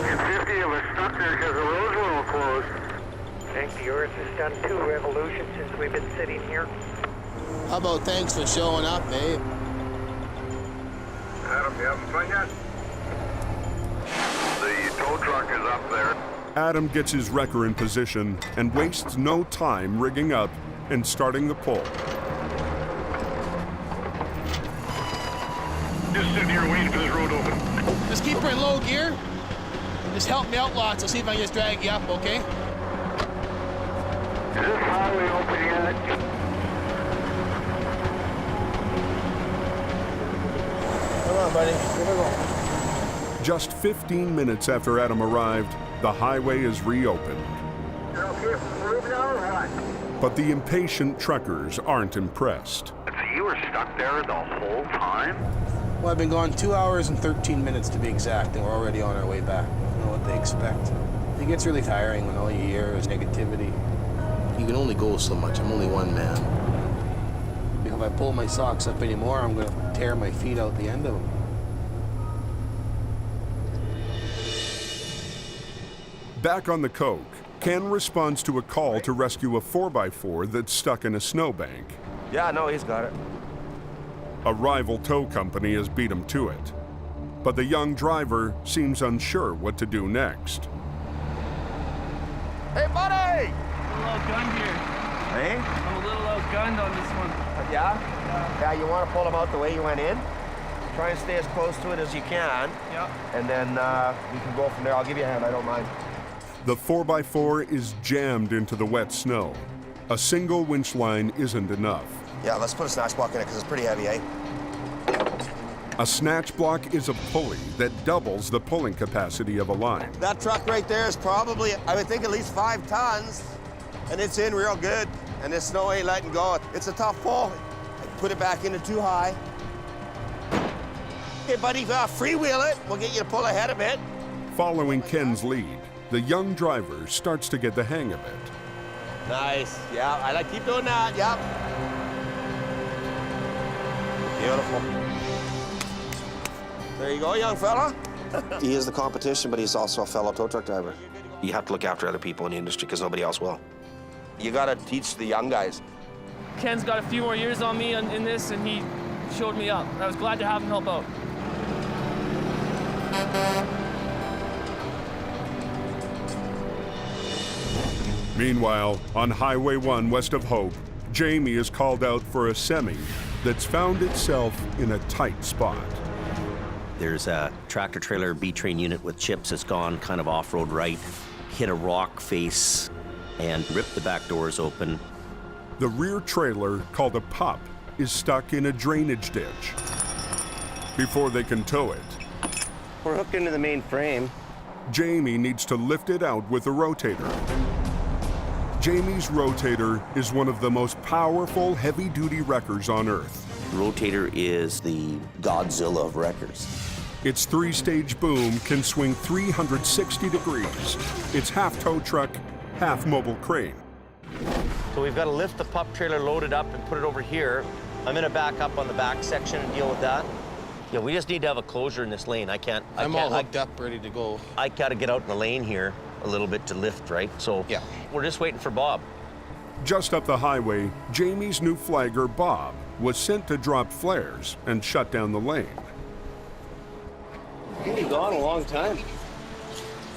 And 50 of us stuck there because the roads were all closed. I think the Earth has done 2 revolutions since we've been sitting here. How about thanks for showing up, eh? Adam, you having fun yet? The tow truck is up there. Adam gets his wrecker in position and wastes no time rigging up and starting the pull. Just sitting here waiting for this road to open. Just keep her in low gear. Just help me out lots. I'll see if I can just drag you up, okay? Is this highway open yet? Come on, buddy. Here we go. Just 15 minutes after Adam arrived, the highway is reopened. You're okay from the roof now or what? But the impatient truckers aren't impressed. So you were stuck there the whole time? Well, I've been gone 2 hours and 13 minutes to be exact, and we're already on our way back. I don't know what they expect. It gets really tiring when all you hear is negativity. You can only go so much. I'm only one man. If I pull my socks up anymore, I'm going to tear my feet out the end of them. Back on the Coke, Ken responds to a call to rescue a 4x4 that's stuck in a snowbank. Yeah, no, he's got it. A rival tow company has beat him to it. But the young driver seems unsure what to do next. Hey, buddy! I'm a little gunned here. Hey? I'm a little outgunned on this one. Yeah? Yeah, you want to pull him out the way you went in? Try and stay as close to it as you can. Yeah. And then we can go from there. I'll give you a hand, I don't mind. The 4x4 is jammed into the wet snow. A single winch line isn't enough. Yeah, let's put a snatch block in it because it's pretty heavy, eh? A snatch block is a pulley that doubles the pulling capacity of a line. That truck right there is probably, I would think, at least 5 tons. And it's in real good. And this snow ain't letting go. It's a tough pull. I put it back into too high. Hey, buddy, freewheel it. We'll get you to pull ahead a bit. Following Ken's lead, the young driver starts to get the hang of it. Nice. Yeah, I like keep doing that. Yep. Beautiful. There you go, young fella. He is the competition, but he's also a fellow tow truck driver. You have to look after other people in the industry because nobody else will. You got to teach the young guys. Ken's got a few more years on me in this, and he showed me up. I was glad to have him help out. Meanwhile, on Highway 1 west of Hope, Jamie is called out for a semi that's found itself in a tight spot. There's a tractor trailer B-train unit with chips that's gone kind of off-road right, hit a rock face and ripped the back doors open. The rear trailer, called a pup, is stuck in a drainage ditch. Before they can tow it, we're hooked into the main frame. Jamie needs to lift it out with a rotator. Jamie's rotator is one of the most powerful heavy-duty wreckers on Earth. Rotator is the Godzilla of wreckers. Its three-stage boom can swing 360 degrees. It's half tow truck, half mobile crane. So we've got to lift the pup trailer, load it up, and put it over here. I'm gonna back up on the back section and deal with that. Yeah, we just need to have a closure in this lane. I'm all hooked up, ready to go. I gotta get out in the lane here a little bit to lift, right? So yeah, we're just waiting for Bob. Just up the highway, Jamie's new flagger, Bob, was sent to drop flares and shut down the lane. You've been gone a long time.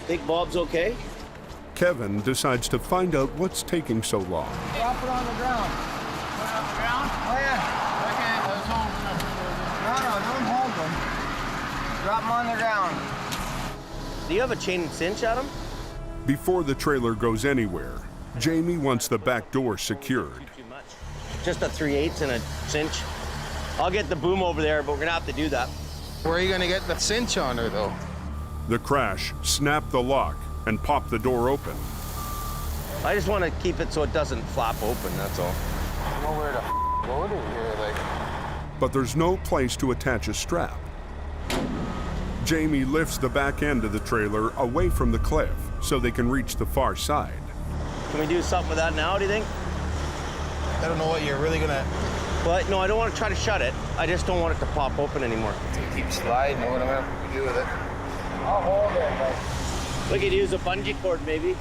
Think Bob's okay? Kevin decides to find out what's taking so long. Drop it on the ground. Put it on the ground? Oh, yeah. Okay, let's hold them. No, don't hold them. Drop them on the ground. Do you have a chain and cinch, Adam? Before the trailer goes anywhere, Jamie wants the back door secured. Just a 3/8 and a cinch. I'll get the boom over there, but we're gonna have to do that. Where are you gonna get the cinch on her, though? The crash snapped the lock and popped the door open. I just want to keep it so it doesn't flap open, that's all. I don't know where to load it here, like. But there's no place to attach a strap. Jamie lifts the back end of the trailer away from the cliff so they can reach the far side. Can we do something with that now, do you think? I don't know what you're really gonna... Well, no, I don't want to try to shut it. I just don't want it to pop open anymore. Keep sliding, what am I gonna do with it? I'll hold it, but... We could use a bungee cord, maybe.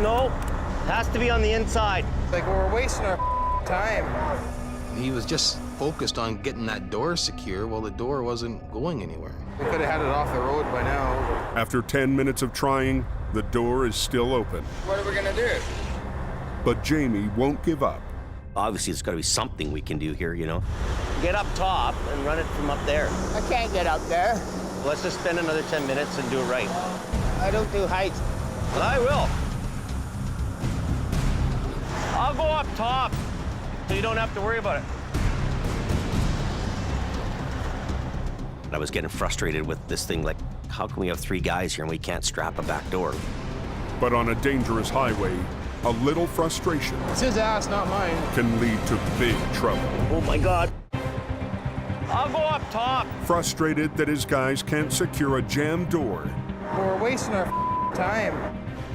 No, it has to be on the inside. Like, we're wasting our time. He was just focused on getting that door secure while the door wasn't going anywhere. We could have had it off the road by now. After 10 minutes of trying, the door is still open. What are we gonna do? But Jamie won't give up. Obviously, there's got to be something we can do here, you know? Get up top and run it from up there. I can't get up there. Let's just spend another 10 minutes and do it right. I don't do heights. Well, I will. I'll go up top, so you don't have to worry about it. I was getting frustrated with this thing, like, how can we have 3 guys here and we can't strap a back door? But on a dangerous highway, a little frustration It's his ass, not mine. can lead to big trouble. Oh my God. I'll go up top. Frustrated that his guys can't secure a jammed door, We're wasting our time.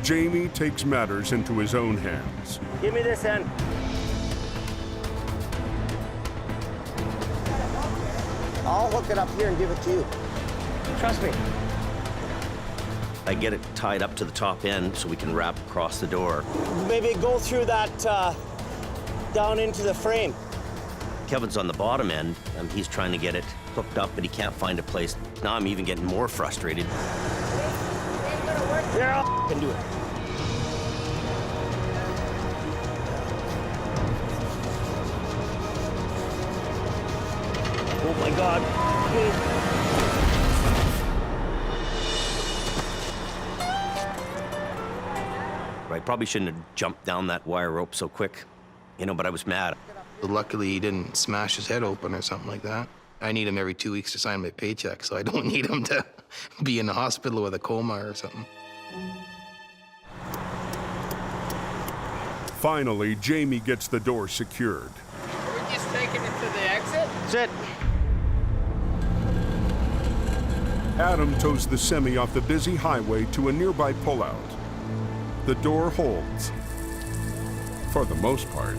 Jamie takes matters into his own hands. Give me this end. I'll hook it up here and give it to you. Trust me. I get it tied up to the top end so we can wrap across the door. Maybe go through that, down into the frame. Kevin's on the bottom end, and he's trying to get it hooked up, but he can't find a place. Now I'm even getting more frustrated. Yeah, I can do it. Oh my God. I probably shouldn't have jumped down that wire rope so quick, you know, but I was mad. Luckily, he didn't smash his head open or something like that. I need him every 2 weeks to sign my paycheck, so I don't need him to be in the hospital with a coma or something. Finally, Jamie gets the door secured. Are we just taking it to the exit? That's it. Adam tows the semi off the busy highway to a nearby pullout. The door holds, for the most part.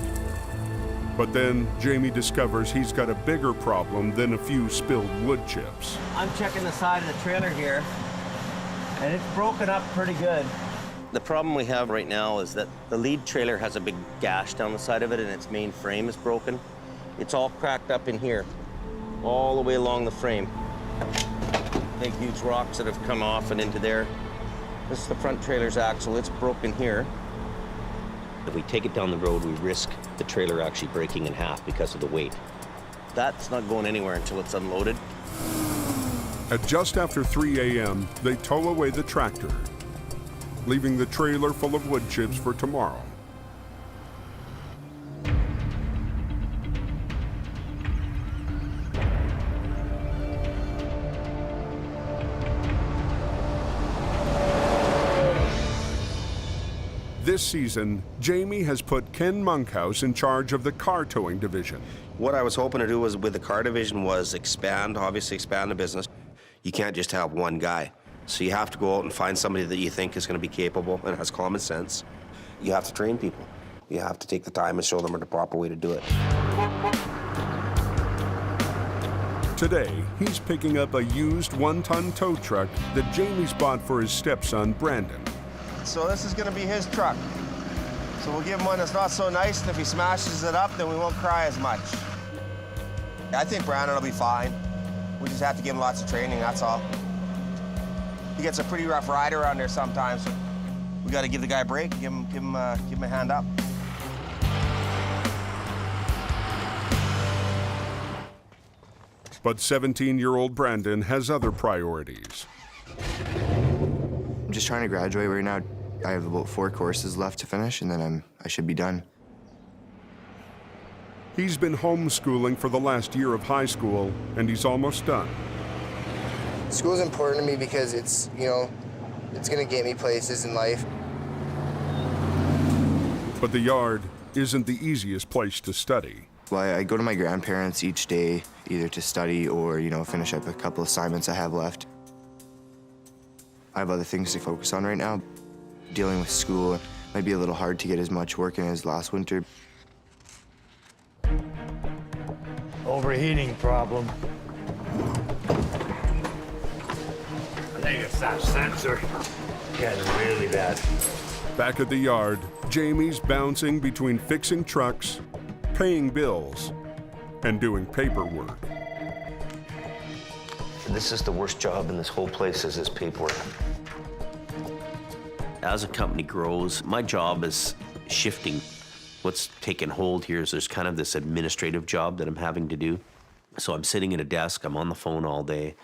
But then Jamie discovers he's got a bigger problem than a few spilled wood chips. I'm checking the side of the trailer here, and it's broken up pretty good. The problem we have right now is that the lead trailer has a big gash down the side of it, and its main frame is broken. It's all cracked up in here, all the way along the frame. Big, huge rocks that have come off and into there. This is the front trailer's axle. It's broken here. If we take it down the road, we risk the trailer actually breaking in half because of the weight. That's not going anywhere until it's unloaded. At just after 3 a.m., they tow away the tractor, leaving the trailer full of wood chips for tomorrow. This season, Jamie has put Ken Monkhouse in charge of the car towing division. What I was hoping to do was with the car division was obviously expand the business. You can't just have one guy. So you have to go out and find somebody that you think is going to be capable and has common sense. You have to train people. You have to take the time and show them the proper way to do it. Today, he's picking up a used one-ton tow truck that Jamie's bought for his stepson, Brandon. So this is gonna be his truck. So we'll give him one that's not so nice, and if he smashes it up, then we won't cry as much. I think Brandon will be fine. We just have to give him lots of training, that's all. He gets a pretty rough ride around there sometimes. So we gotta give the guy a break, give him a hand up. But 17-year-old Brandon has other priorities. I'm just trying to graduate right now. I have about 4 courses left to finish, and then I should be done. He's been homeschooling for the last year of high school, and he's almost done. School's important to me because it's, you know, it's gonna get me places in life. But the yard isn't the easiest place to study. Well, I go to my grandparents each day, either to study or, you know, finish up a couple assignments I have left. I have other things to focus on right now. Dealing with school might be a little hard to get as much work in as last winter. Overheating problem. I think it's that sensor. Getting really bad. Back at the yard, Jamie's bouncing between fixing trucks, paying bills, and doing paperwork. This is the worst job in this whole place, is this paperwork. As a company grows, my job is shifting. What's taken hold here is there's kind of this administrative job that I'm having to do. So I'm sitting at a desk, I'm on the phone all day,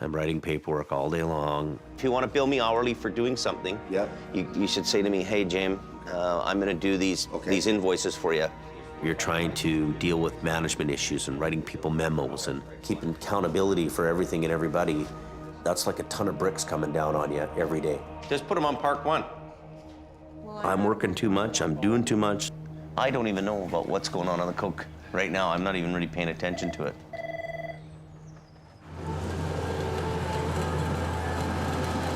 I'm writing paperwork all day long. If you want to bill me hourly for doing something, you should say to me, hey, James, I'm going to do these invoices for you. You're trying to deal with management issues and writing people memos and keeping accountability for everything and everybody. That's like a ton of bricks coming down on you every day. Just put them on Park 1. I'm working too much, I'm doing too much. I don't even know about what's going on the coke right now. I'm not even really paying attention to it.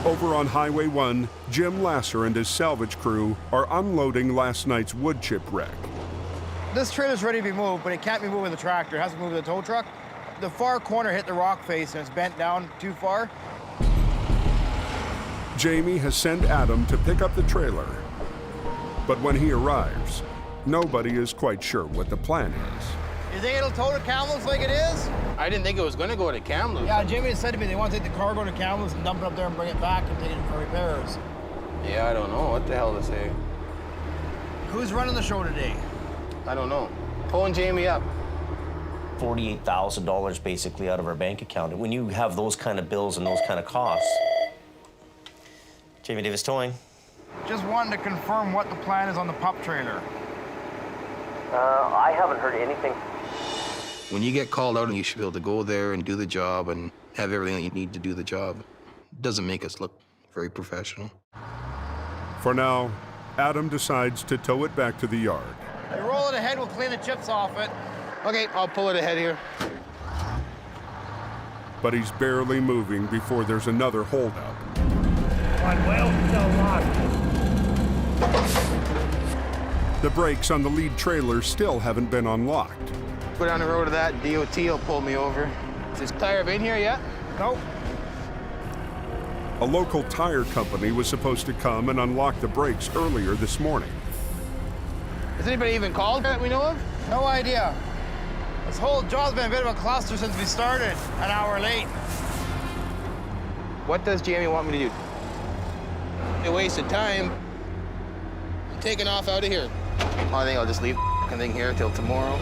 Over on Highway 1, Jim Lasser and his salvage crew are unloading last night's wood chip wreck. This trailer's ready to be moved, but it can't be moved with the tractor. It has to move with the tow truck. The far corner hit the rock face and it's bent down too far. Jamie has sent Adam to pick up the trailer. But when he arrives, nobody is quite sure what the plan is. You think it'll tow to Kamloops like it is? I didn't think it was gonna go to Kamloops. Yeah, Jamie said to me they want to take the cargo to Kamloops and dump it up there and bring it back and take it for repairs. Yeah, I don't know what the hell to say. Who's running the show today? I don't know. Pulling Jamie up. $48,000 basically out of our bank account. And when you have those kind of bills and those kind of costs, Jamie Davis Towing. Just wanted to confirm what the plan is on the pup trailer. I haven't heard anything. When you get called out, you should be able to go there and do the job and have everything that you need to do the job. It doesn't make us look very professional. For now, Adam decides to tow it back to the yard. You roll it ahead, we'll clean the chips off it. Okay, I'll pull it ahead here. But he's barely moving before there's another holdup. The brakes on the lead trailer still haven't been unlocked. Go down the road to that, DOT will pull me over. Is this tire been here yet? Nope. A local tire company was supposed to come and unlock the brakes earlier this morning. Has anybody even called that we know of? No idea. This whole job's been a bit of a cluster since we started, an hour late. What does Jamie want me to do? A waste of time. I'm taking off out of here. I think I'll just leave. fucking thing here till tomorrow.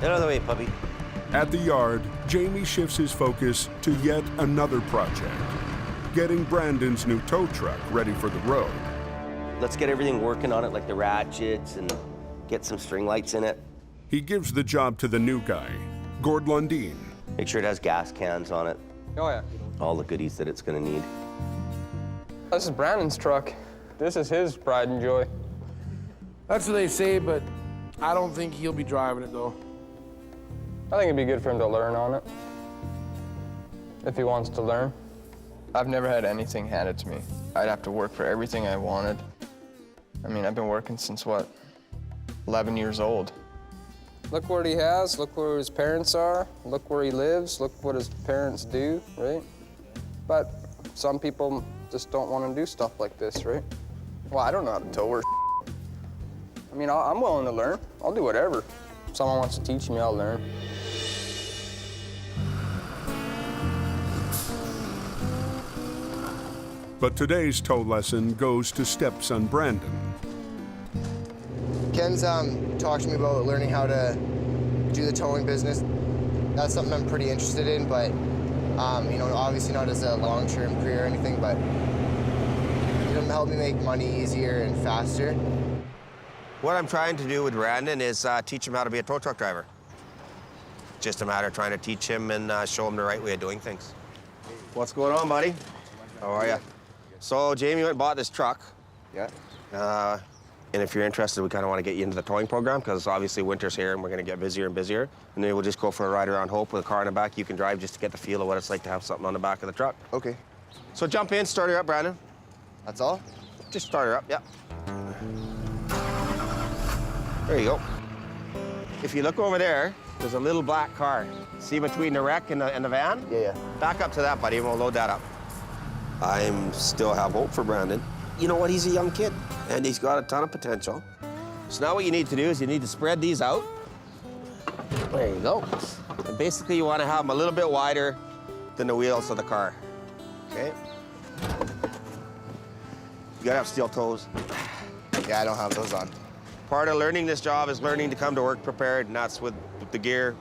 Get out of the way, puppy. At the yard, Jamie shifts his focus to yet another project, getting Brandon's new tow truck ready for the road. Let's get everything working on it, like the ratchets, and get some string lights in it. He gives the job to the new guy, Gord Lundeen. Make sure it has gas cans on it. Oh, yeah. All the goodies that it's gonna need. This is Brandon's truck. This is his pride and joy. That's what they say, but I don't think he'll be driving it, though. I think it'd be good for him to learn on it, if he wants to learn. I've never had anything handed to me. I'd have to work for everything I wanted. I mean, I've been working since, what, 11 years old. Look what he has, look where his parents are, look where he lives, look what his parents do, right? But some people just don't want to do stuff like this, right? Well, I don't know how to tow or I mean, I'm willing to learn. I'll do whatever. If someone wants to teach me, I'll learn. But today's tow lesson goes to stepson Brandon. Ken's talked to me about learning how to do the towing business. That's something I'm pretty interested in, but you know, obviously not as a long-term career or anything, but it'll help me make money easier and faster. What I'm trying to do with Brandon is teach him how to be a tow truck driver. Just a matter of trying to teach him and show him the right way of doing things. What's going on, buddy? How are you? So Jamie went and bought this truck. Yeah. And if you're interested, we kind of want to get you into the towing program because obviously winter's here and we're going to get busier and busier. And then we'll just go for a ride around Hope with a car in the back you can drive just to get the feel of what it's like to have something on the back of the truck. Okay. So jump in, start her up, Brandon. That's all? Just start her up, yeah. There you go. If you look over there, there's a little black car. See between the wreck and the van? Yeah. Back up to that, buddy, and we'll load that up. I still have hope for Brandon. You know what, he's a young kid, and he's got a ton of potential. So now what you need to do is you need to spread these out. There you go. And basically you want to have them a little bit wider than the wheels of the car, okay? You gotta have steel toes. Yeah, I don't have those on. Part of learning this job is learning to come to work prepared, and that's with the gear,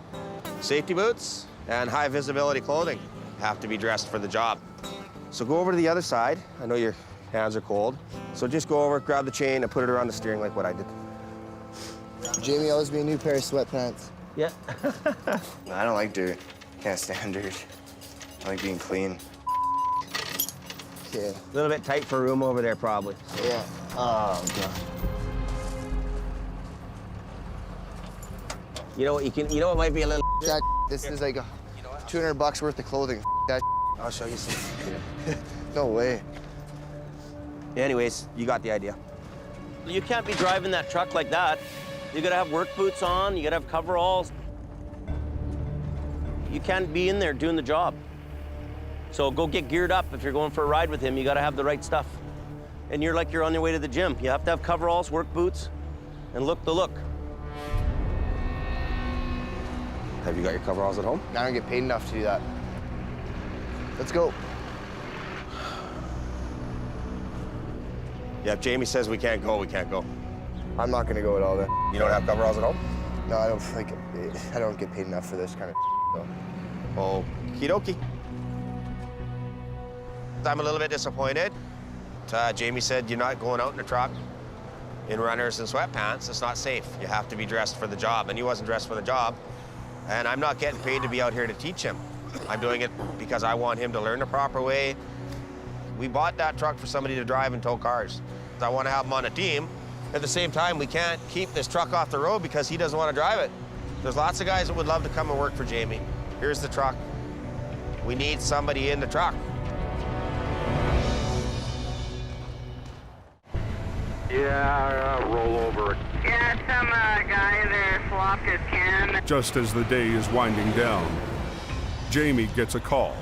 safety boots, and high visibility clothing. Have to be dressed for the job. So go over to the other side. I know your hands are cold. So just go over, grab the chain, and put it around the steering like what I did. Jamie owes me a new pair of sweatpants. Yeah. I don't like dirt. Can't stand dirt. I like being clean. Okay. A little bit tight for room over there, probably. Yeah. Oh, God. You know what? You know what might be a little. That, this is like $200 worth of clothing. That. I'll show you some. No way. Anyways, you got the idea. You can't be driving that truck like that. You gotta have work boots on. You gotta have coveralls. You can't be in there doing the job. So go get geared up. If you're going for a ride with him, you gotta have the right stuff. And you're like you're on your way to the gym. You have to have coveralls, work boots, and look the look. Have you got your coveralls at home? I don't get paid enough to do that. Let's go. Yeah, if Jamie says we can't go, we can't go. I'm not gonna go at all then. You don't have coveralls at home? No, I don't like. I don't get paid enough for this kind of. So. Okie dokie. I'm a little bit disappointed. Jamie said you're not going out in the truck in runners and sweatpants. It's not safe. You have to be dressed for the job, and he wasn't dressed for the job. And I'm not getting paid to be out here to teach him. I'm doing it because I want him to learn the proper way. We bought that truck for somebody to drive and tow cars. I want to have him on a team. At the same time, we can't keep this truck off the road because he doesn't want to drive it. There's lots of guys that would love to come and work for Jamie. Here's the truck. We need somebody in the truck. Yeah, roll over. Yeah, some guy there flopped his can. Just as the day is winding down, Jamie gets a call.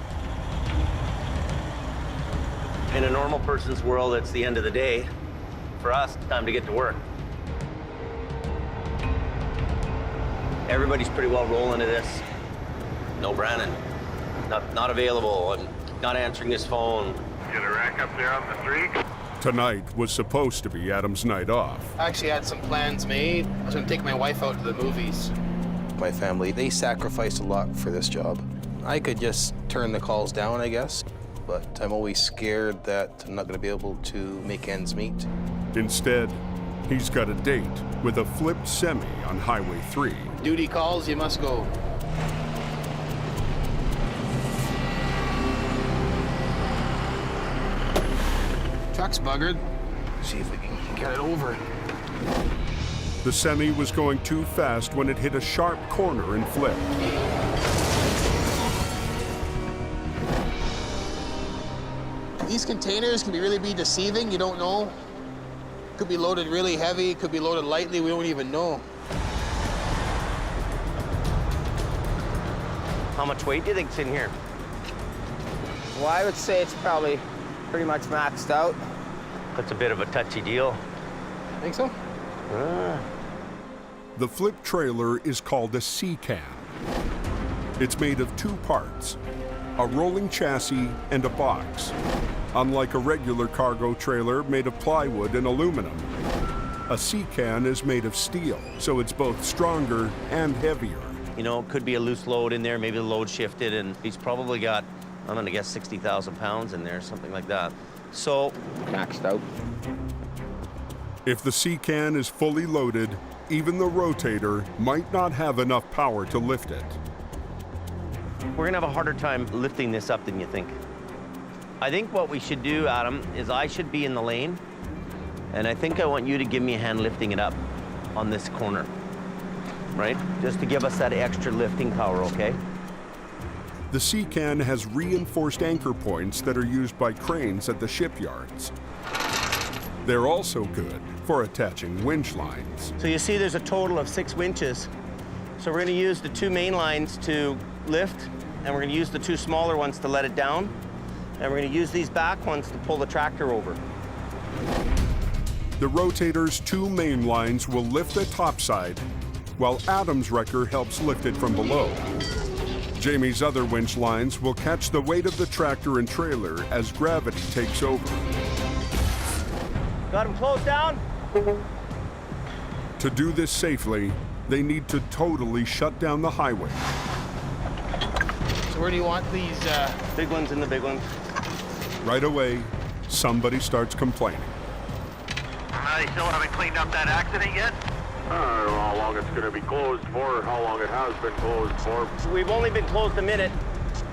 In a normal person's world, it's the end of the day. For us, it's time to get to work. Everybody's pretty well rolling to this. No, Brandon. Not available. I'm not answering his phone. Get a rack up there on the street. Tonight was supposed to be Adam's night off. I actually had some plans made. I was gonna take my wife out to the movies. My family, they sacrificed a lot for this job. I could just turn the calls down, I guess, but I'm always scared that I'm not gonna be able to make ends meet. Instead, he's got a date with a flipped semi on Highway 3. Duty calls, you must go. Truck's buggered. See if we can get it over. The semi was going too fast when it hit a sharp corner and flipped. These containers can really be deceiving, you don't know. Could be loaded really heavy, could be loaded lightly, we don't even know. How much weight do you think's in here? Well, I would say it's probably pretty much maxed out. That's a bit of a touchy deal. Think so? The flip trailer is called a C-can. It's made of two parts, a rolling chassis and a box. Unlike a regular cargo trailer made of plywood and aluminum, a C-can is made of steel, so it's both stronger and heavier. You know, it could be a loose load in there, maybe the load shifted, and he's probably got, I'm gonna guess 60,000 pounds in there, something like that. So, maxed out. If the C-can is fully loaded, even the rotator might not have enough power to lift it. we're gonna have a harder time lifting this up than you think. I think what we should do, Adam, is I should be in the lane, and I think I want you to give me a hand lifting it up on this corner, right? Just to give us that extra lifting power, okay? The C-can has reinforced anchor points that are used by cranes at the shipyards. They're also good for attaching winch lines. So you see there's a total of 6 winches. So we're gonna use the 2 main lines to lift, and we're gonna use the 2 smaller ones to let it down, and we're gonna use these back ones to pull the tractor over. The rotator's 2 main lines will lift the topside, while Adam's wrecker helps lift it from below. Jamie's other winch lines will catch the weight of the tractor and trailer as gravity takes over. Got them closed down? To do this safely, they need to totally shut down the highway. So where do you want these? Big ones and the big ones. Right away, somebody starts complaining. They still haven't cleaned up that accident yet? I don't know how long it's going to be closed for, how long it has been closed for. So we've only been closed a minute.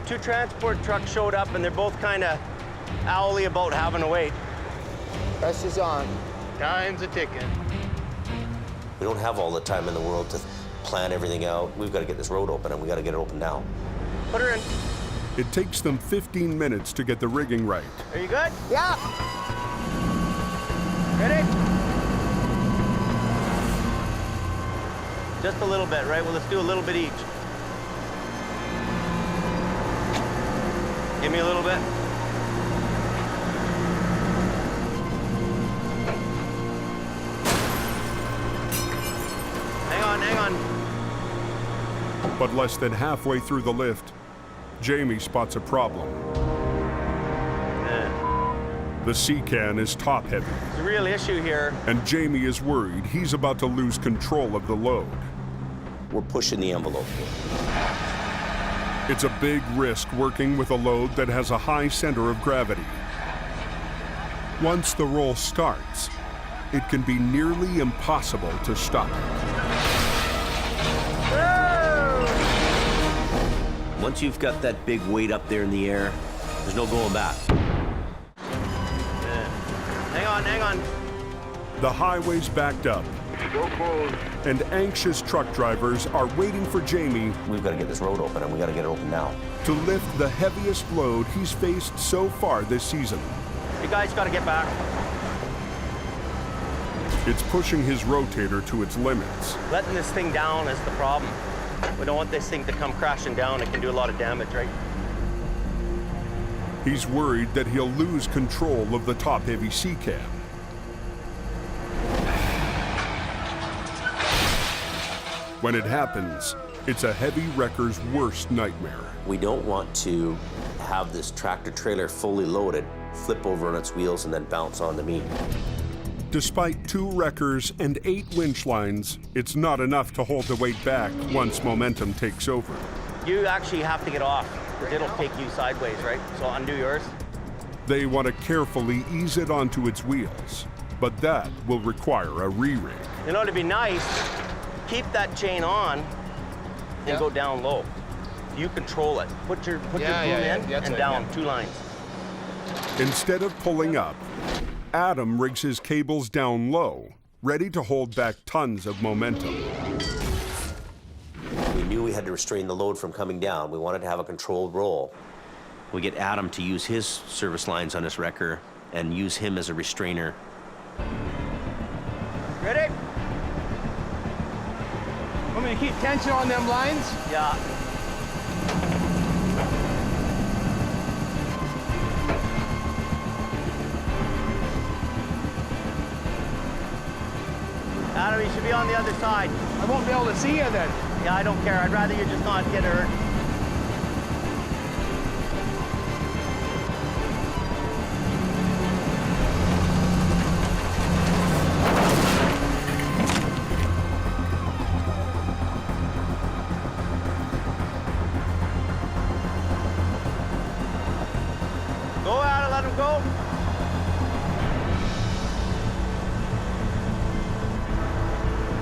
2 transport trucks showed up, and they're both kind of owly about having to wait. Pressure's on. Time's a ticking. We don't have all the time in the world to plan everything out. We've got to get this road open, and we got to get it open now. Put her in. It takes them 15 minutes to get the rigging right. Are you good? Yeah. Ready? Just a little bit, right? Well, let's do a little bit each. Give me a little bit. Hang on. But less than halfway through the lift, Jamie spots a problem. The C-can is top-heavy. There's a real issue here. And Jamie is worried he's about to lose control of the load. We're pushing the envelope here. It's a big risk working with a load that has a high center of gravity. Once the roll starts, it can be nearly impossible to stop it. Once you've got that big weight up there in the air, there's no going back. Hang on. The highway's backed up, and anxious truck drivers are waiting for Jamie. We've got to get this road open, and we got to get it open now. To lift the heaviest load he's faced so far this season. You guys got to get back. It's pushing his rotator to its limits. Letting this thing down is the problem. We don't want this thing to come crashing down. It can do a lot of damage, right? He's worried that he'll lose control of the top-heavy C-can. When it happens, It's a heavy wrecker's worst nightmare. We don't want to have this tractor trailer fully loaded, flip over on its wheels, and then bounce onto me. Despite 2 wreckers and 8 winch lines, it's not enough to hold the weight back once momentum takes over. You actually have to get off, because it'll take you sideways, right? So undo yours. They want to carefully ease it onto its wheels, but that will require a re-rig. You know, to be nice, keep that chain on and go down low. You control it. Put your boom in and down, 2 lines. Instead of pulling up, Adam rigs his cables down low, ready to hold back tons of momentum. We knew we had to restrain the load from coming down. We wanted to have a controlled roll. We get Adam to use his service lines on his wrecker and use him as a restrainer. Ready? Want me to keep tension on them lines? Yeah. Adam, you should be on the other side. I won't be able to see you then. Yeah, I don't care. I'd rather you just not get hurt. Go, Adam, let him go.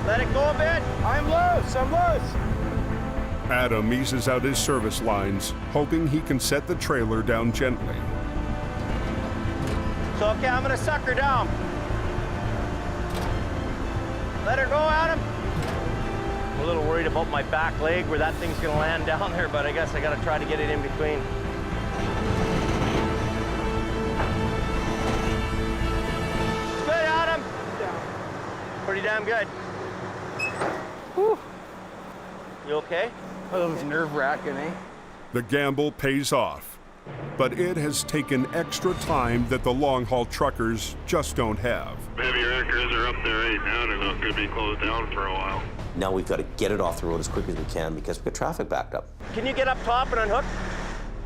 Let it go a bit. I'm loose, I'm loose. Adam eases out his service lines, hoping he can set the trailer down gently. So, okay, I'm gonna suck her down. Let her go, Adam. I'm a little worried about my back leg where that thing's gonna land down there, but I guess I gotta try to get it in between. Good, Adam. Pretty damn good. Whew. You okay? That was nerve-wracking, eh? The gamble pays off, but it has taken extra time that the long-haul truckers just don't have. Heavy wreckers are up there right now. They're not going to be closed down for a while. Now we've got to get it off the road as quick as we can because we've got traffic backed up. Can you get up top and unhook?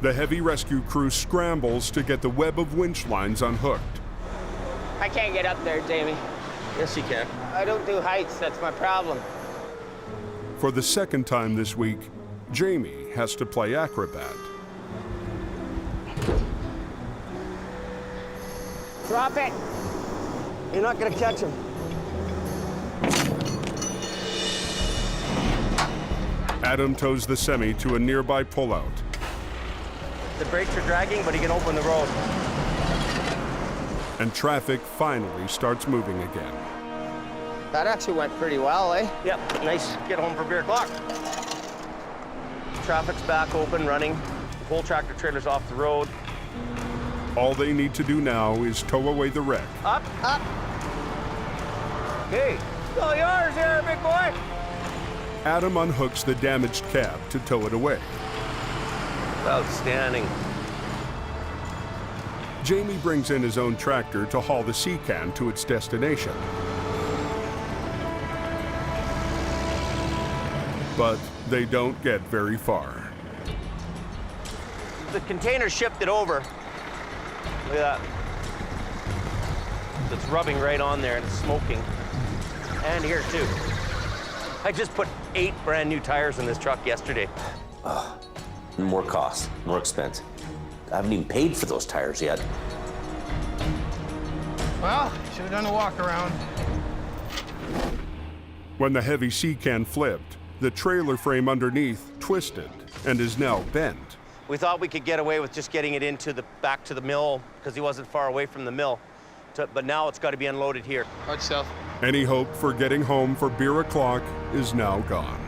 The heavy rescue crew scrambles to get the web of winch lines unhooked. I can't get up there, Jamie. Yes, you can. I don't do heights, that's my problem. For the second time this week, Jamie has to play acrobat. Drop it. You're not gonna catch him. Adam tows the semi to a nearby pullout. The brakes are dragging, but he can open the road. And traffic finally starts moving again. That actually went pretty well, eh? Yep, nice. Get home for beer o'clock. Traffic's back open, running. The whole tractor trailer's off the road. All they need to do now is tow away the wreck. Up, up. Okay, it's all yours here, big boy. Adam unhooks the damaged cab to tow it away. Outstanding. Jamie brings in his own tractor to haul the sea can to its destination. But they don't get very far. The container shipped it over. Look at that. It's rubbing right on there and it's smoking. And here too. I just put 8 brand new tires in this truck yesterday. More cost, more expense. I haven't even paid for those tires yet. Well, should have done a walk around. When the heavy sea can flipped, the trailer frame underneath twisted and is now bent. We thought we could get away with just getting it into back to the mill because he wasn't far away from the mill. But now it's got to be unloaded here. Watch yourself. Any hope for getting home for beer o'clock is now gone.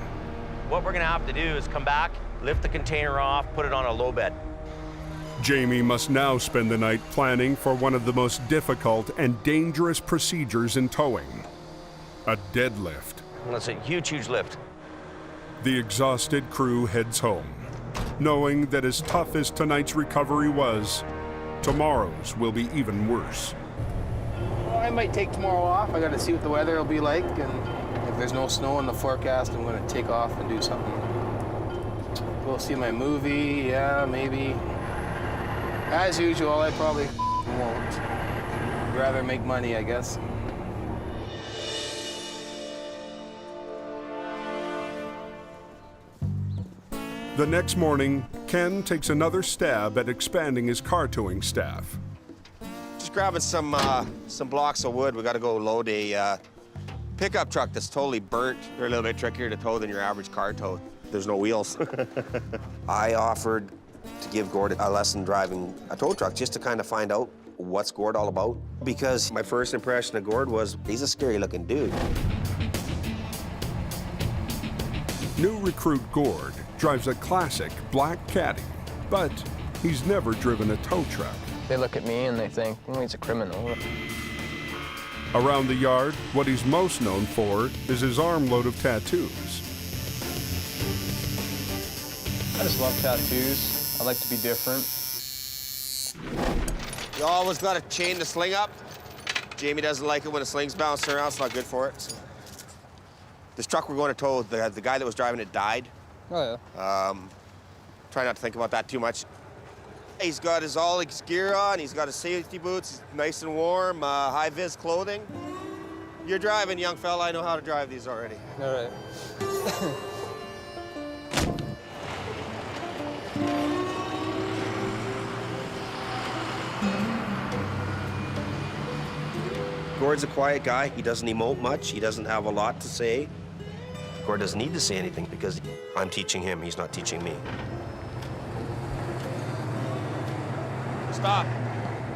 What we're gonna have to do is come back, lift the container off, put it on a low bed. Jamie must now spend the night planning for one of the most difficult and dangerous procedures in towing, a deadlift. That's a huge, huge lift. The exhausted crew heads home, knowing that as tough as tonight's recovery was, tomorrow's will be even worse. Well, I might take tomorrow off. I got to see what the weather will be like, and if there's no snow in the forecast, I'm going to take off and do something Go see my movie, yeah, maybe. As usual, I probably won't. Rather make money, I guess. The next morning, Ken takes another stab at expanding his car towing staff. Just grabbing some blocks of wood. We got to go load a pickup truck that's totally burnt. They're a little bit trickier to tow than your average car tow. There's no wheels. I offered to give Gord a lesson driving a tow truck just to kind of find out what's Gord all about. Because my first impression of Gord was he's a scary looking dude. New recruit Gord drives a classic black Caddy, but he's never driven a tow truck. They look at me and they think, oh, he's a criminal. Around the yard, what he's most known for is his armload of tattoos. I just love tattoos. I like to be different. You always got to chain the sling up. Jamie doesn't like it when the sling's bouncing around. It's not good for it. So. This truck we're going to tow, the guy that was driving it died. Oh, yeah. Try not to think about that too much. He's got all his gear on. He's got his safety boots, nice and warm, high-vis clothing. You're driving, young fella. I know how to drive these already. All right. Gord's a quiet guy. He doesn't emote much. He doesn't have a lot to say. Gord doesn't need to say anything because I'm teaching him. He's not teaching me. Stop.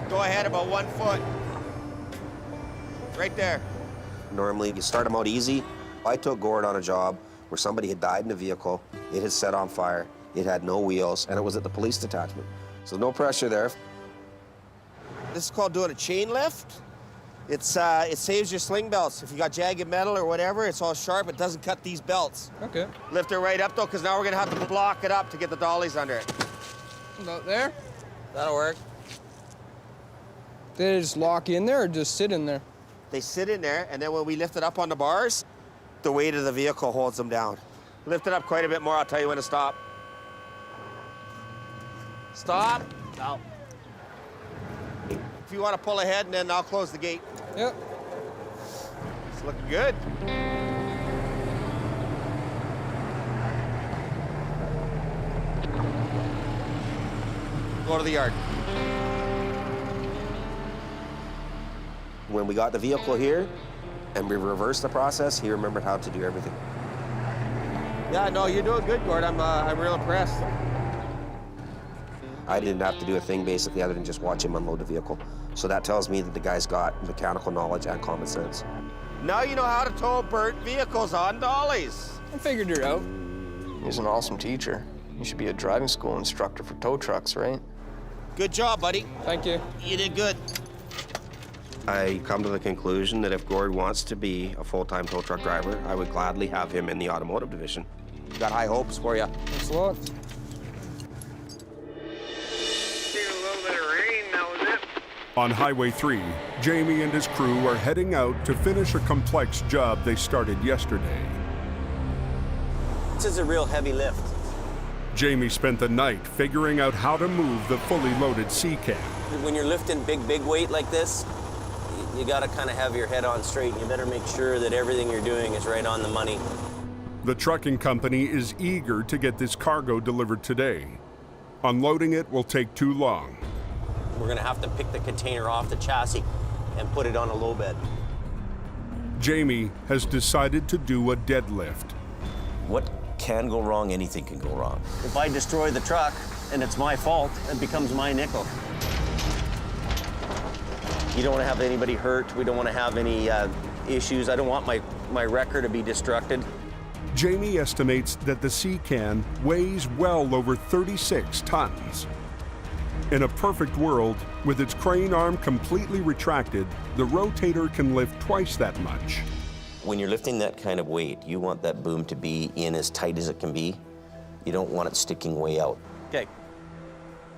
Go ahead about 1 foot. Right there. Normally, you start them out easy. I took Gord on a job where somebody had died in a vehicle. It had set on fire. It had no wheels, and it was at the police detachment. So no pressure there. This is called doing a chain lift. It saves your sling belts. If you got jagged metal or whatever, it's all sharp. It doesn't cut these belts. Okay. Lift it right up, though, because now we're going to have to block it up to get the dollies under it. About there? That'll work. They just lock in there or just sit in there? They sit in there, and then when we lift it up on the bars, the weight of the vehicle holds them down. Lift it up quite a bit more. I'll tell you when to stop. Stop. Now. If you want to pull ahead, and then I'll close the gate. Yep. It's looking good. Go to the yard. When we got the vehicle here and we reversed the process, he remembered how to do everything. Yeah, no, you're doing good, Gord. I'm real impressed. I didn't have to do a thing basically other than just watch him unload the vehicle. So that tells me that the guy's got mechanical knowledge and common sense. Now you know how to tow burnt vehicles on dollies. I figured it out. He's an awesome teacher. You should be a driving school instructor for tow trucks, right? Good job, buddy. Thank you. You did good. I come to the conclusion that if Gord wants to be a full-time tow truck driver, I would gladly have him in the automotive division. Got high hopes for you. Thanks a lot. On Highway 3, Jamie and his crew are heading out to finish a complex job they started yesterday. This is a real heavy lift. Jamie spent the night figuring out how to move the fully loaded C-Can. When you're lifting big weight like this, you gotta kind of have your head on straight, and you better make sure that everything you're doing is right on the money. The trucking company is eager to get this cargo delivered today. Unloading it will take too long. We're gonna have to pick the container off the chassis and put it on a low bed. Jamie has decided to do a deadlift. What can go wrong? Anything can go wrong. If I destroy the truck and it's my fault, it becomes my nickel. You don't want to have anybody hurt. We don't want to have any issues. I don't want my wrecker to be destructed. Jamie estimates that the C-Can weighs well over 36 tons. In a perfect world, with its crane arm completely retracted, the rotator can lift twice that much. When you're lifting that kind of weight, you want that boom to be in as tight as it can be. You don't want it sticking way out. Okay.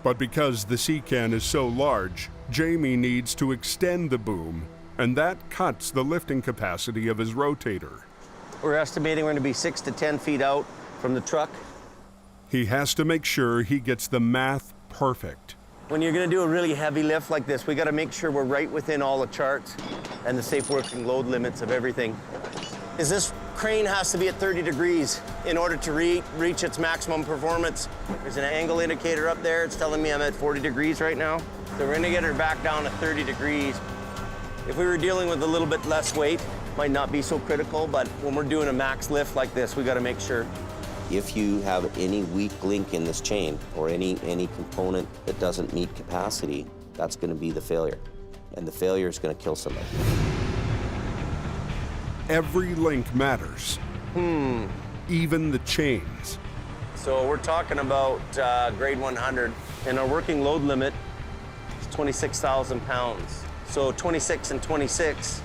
But because the C-Can is so large, Jamie needs to extend the boom, and that cuts the lifting capacity of his rotator. We're estimating we're going to be 6 to 10 feet out from the truck. He has to make sure he gets the math perfect. When you're gonna do a really heavy lift like this, we gotta make sure we're right within all the charts and the safe working load limits of everything. This crane has to be at 30 degrees in order to reach its maximum performance. There's an angle indicator up there. It's telling me I'm at 40 degrees right now. So we're gonna get her back down to 30 degrees. If we were dealing with a little bit less weight, might not be so critical, but when we're doing a max lift like this, we gotta make sure. If you have any weak link in this chain or any component that doesn't meet capacity, that's gonna be the failure. And the failure is gonna kill somebody. Every link matters. Even the chains. So we're talking about grade 100, and our working load limit is 26,000 pounds. So 26 and 26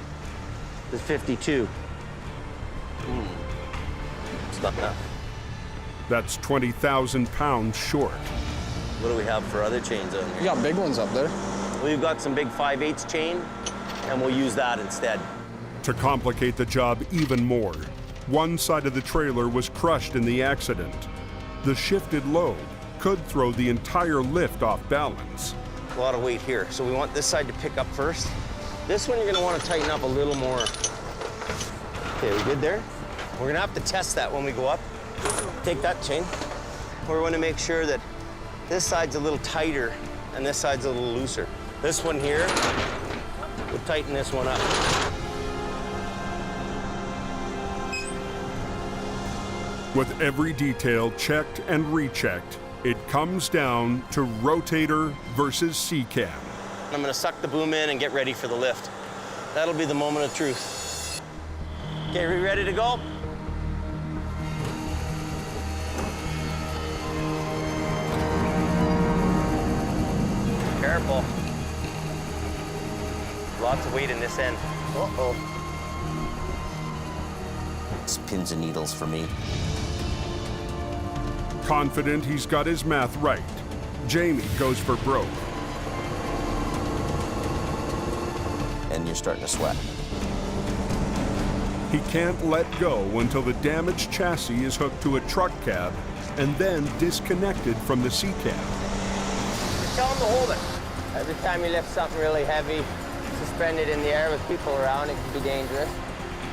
is 52. It's not enough. That's 20,000 pounds short. What do we have for other chains on here? You got big ones up there. We've got some big 5/8 chain, and we'll use that instead. To complicate the job even more, one side of the trailer was crushed in the accident. The shifted load could throw the entire lift off balance. A lot of weight here, so we want this side to pick up first. This one you're gonna wanna tighten up a little more. Okay, we good there? We're gonna have to test that when we go up. Take that chain. We want to make sure that this side's a little tighter and this side's a little looser. This one here, we'll tighten this one up. With every detail checked and rechecked, it comes down to rotator versus C-cam. I'm gonna suck the boom in and get ready for the lift. That'll be the moment of truth. Okay, are we ready to go? Careful. Lots of weight in this end. Uh-oh. It's pins and needles for me. Confident he's got his math right, Jamie goes for broke. And you're starting to sweat. He can't let go until the damaged chassis is hooked to a truck cab and then disconnected from the C-cab. Tell them to hold it. Every time you lift something really heavy, suspended in the air with people around, it can be dangerous.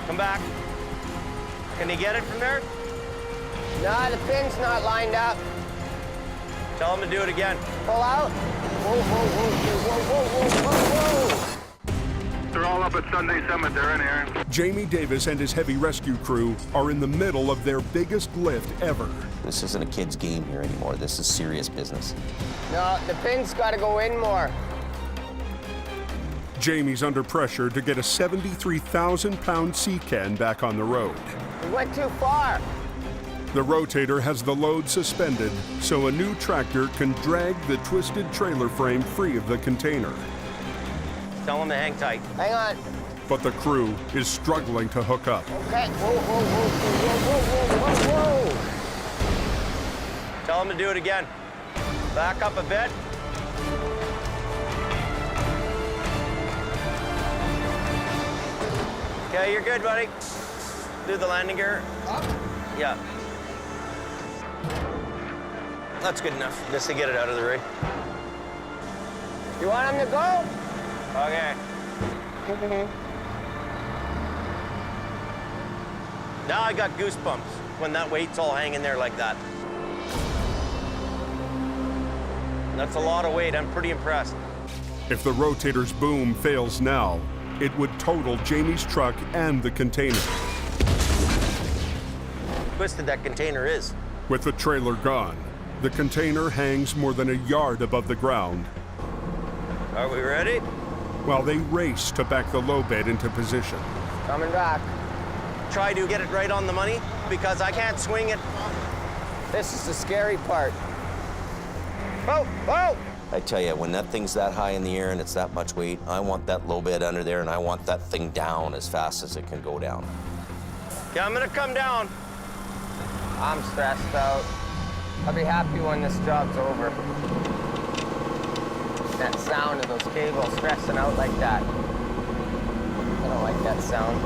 Come back. Can you get it from there? No, the pin's not lined up. Tell them to do it again. Pull out. Whoa, whoa, whoa, whoa, whoa, whoa, whoa. They're all up at Sunday Cemetery in here. Jamie Davis and his heavy rescue crew are in the middle of their biggest lift ever. This isn't a kid's game here anymore. This is serious business. No, the pin's got to go in more. Jamie's under pressure to get a 73,000-pound C-can back on the road. We went too far. The rotator has the load suspended, so a new tractor can drag the twisted trailer frame free of the container. Tell them to hang tight. Hang on. But the crew is struggling to hook up. Okay. Whoa, whoa, whoa, whoa, whoa, whoa, whoa. Tell them to do it again. Back up a bit. Okay, you're good, buddy. Do the landing gear. Up? Yeah. That's good enough, just to get it out of the rig. You want him to go? Okay. Now I got goosebumps when that weight's all hanging there like that. That's a lot of weight. I'm pretty impressed. If the rotator's boom fails now, it would total Jamie's truck and the container. Twisted that container is. With the trailer gone, the container hangs more than a yard above the ground. Are we ready? While they race to back the low bed into position. Coming back. Try to get it right on the money because I can't swing it. This is the scary part. Whoa, whoa! I tell you, when that thing's that high in the air and it's that much weight, I want that low bed under there and I want that thing down as fast as it can go down. Okay, I'm gonna come down. I'm stressed out. I'll be happy when this job's over. That sound of those cables stressing out like that. I don't like that sound.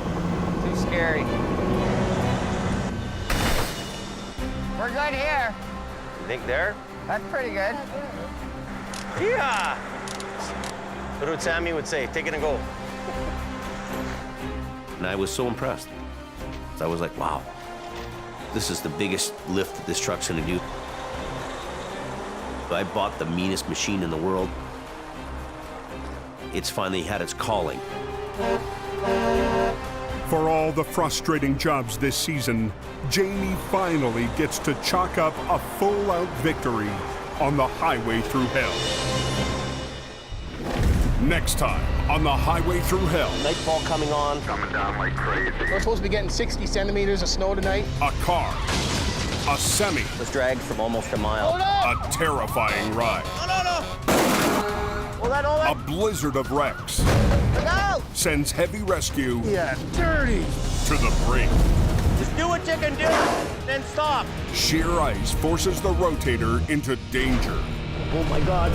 Too scary. We're good here. You think there? That's pretty good. Yeah! What would Sammy would say? Take it and go. And I was so impressed. So I was like, wow, this is the biggest lift that this truck's gonna do. I bought the meanest machine in the world. It's finally had its calling. For all the frustrating jobs this season, Jamie finally gets to chalk up a full-out victory on the highway through hell. Next time on the highway through hell. Nightfall coming on. Coming down like crazy. We're supposed to be getting 60 centimeters of snow tonight. A car, a semi, was dragged from almost a mile. a terrifying ride, a blizzard of wrecks sends heavy rescue dirty to the brink. Just do what you can do, then stop. Sheer ice forces the rotator into danger. Oh my God.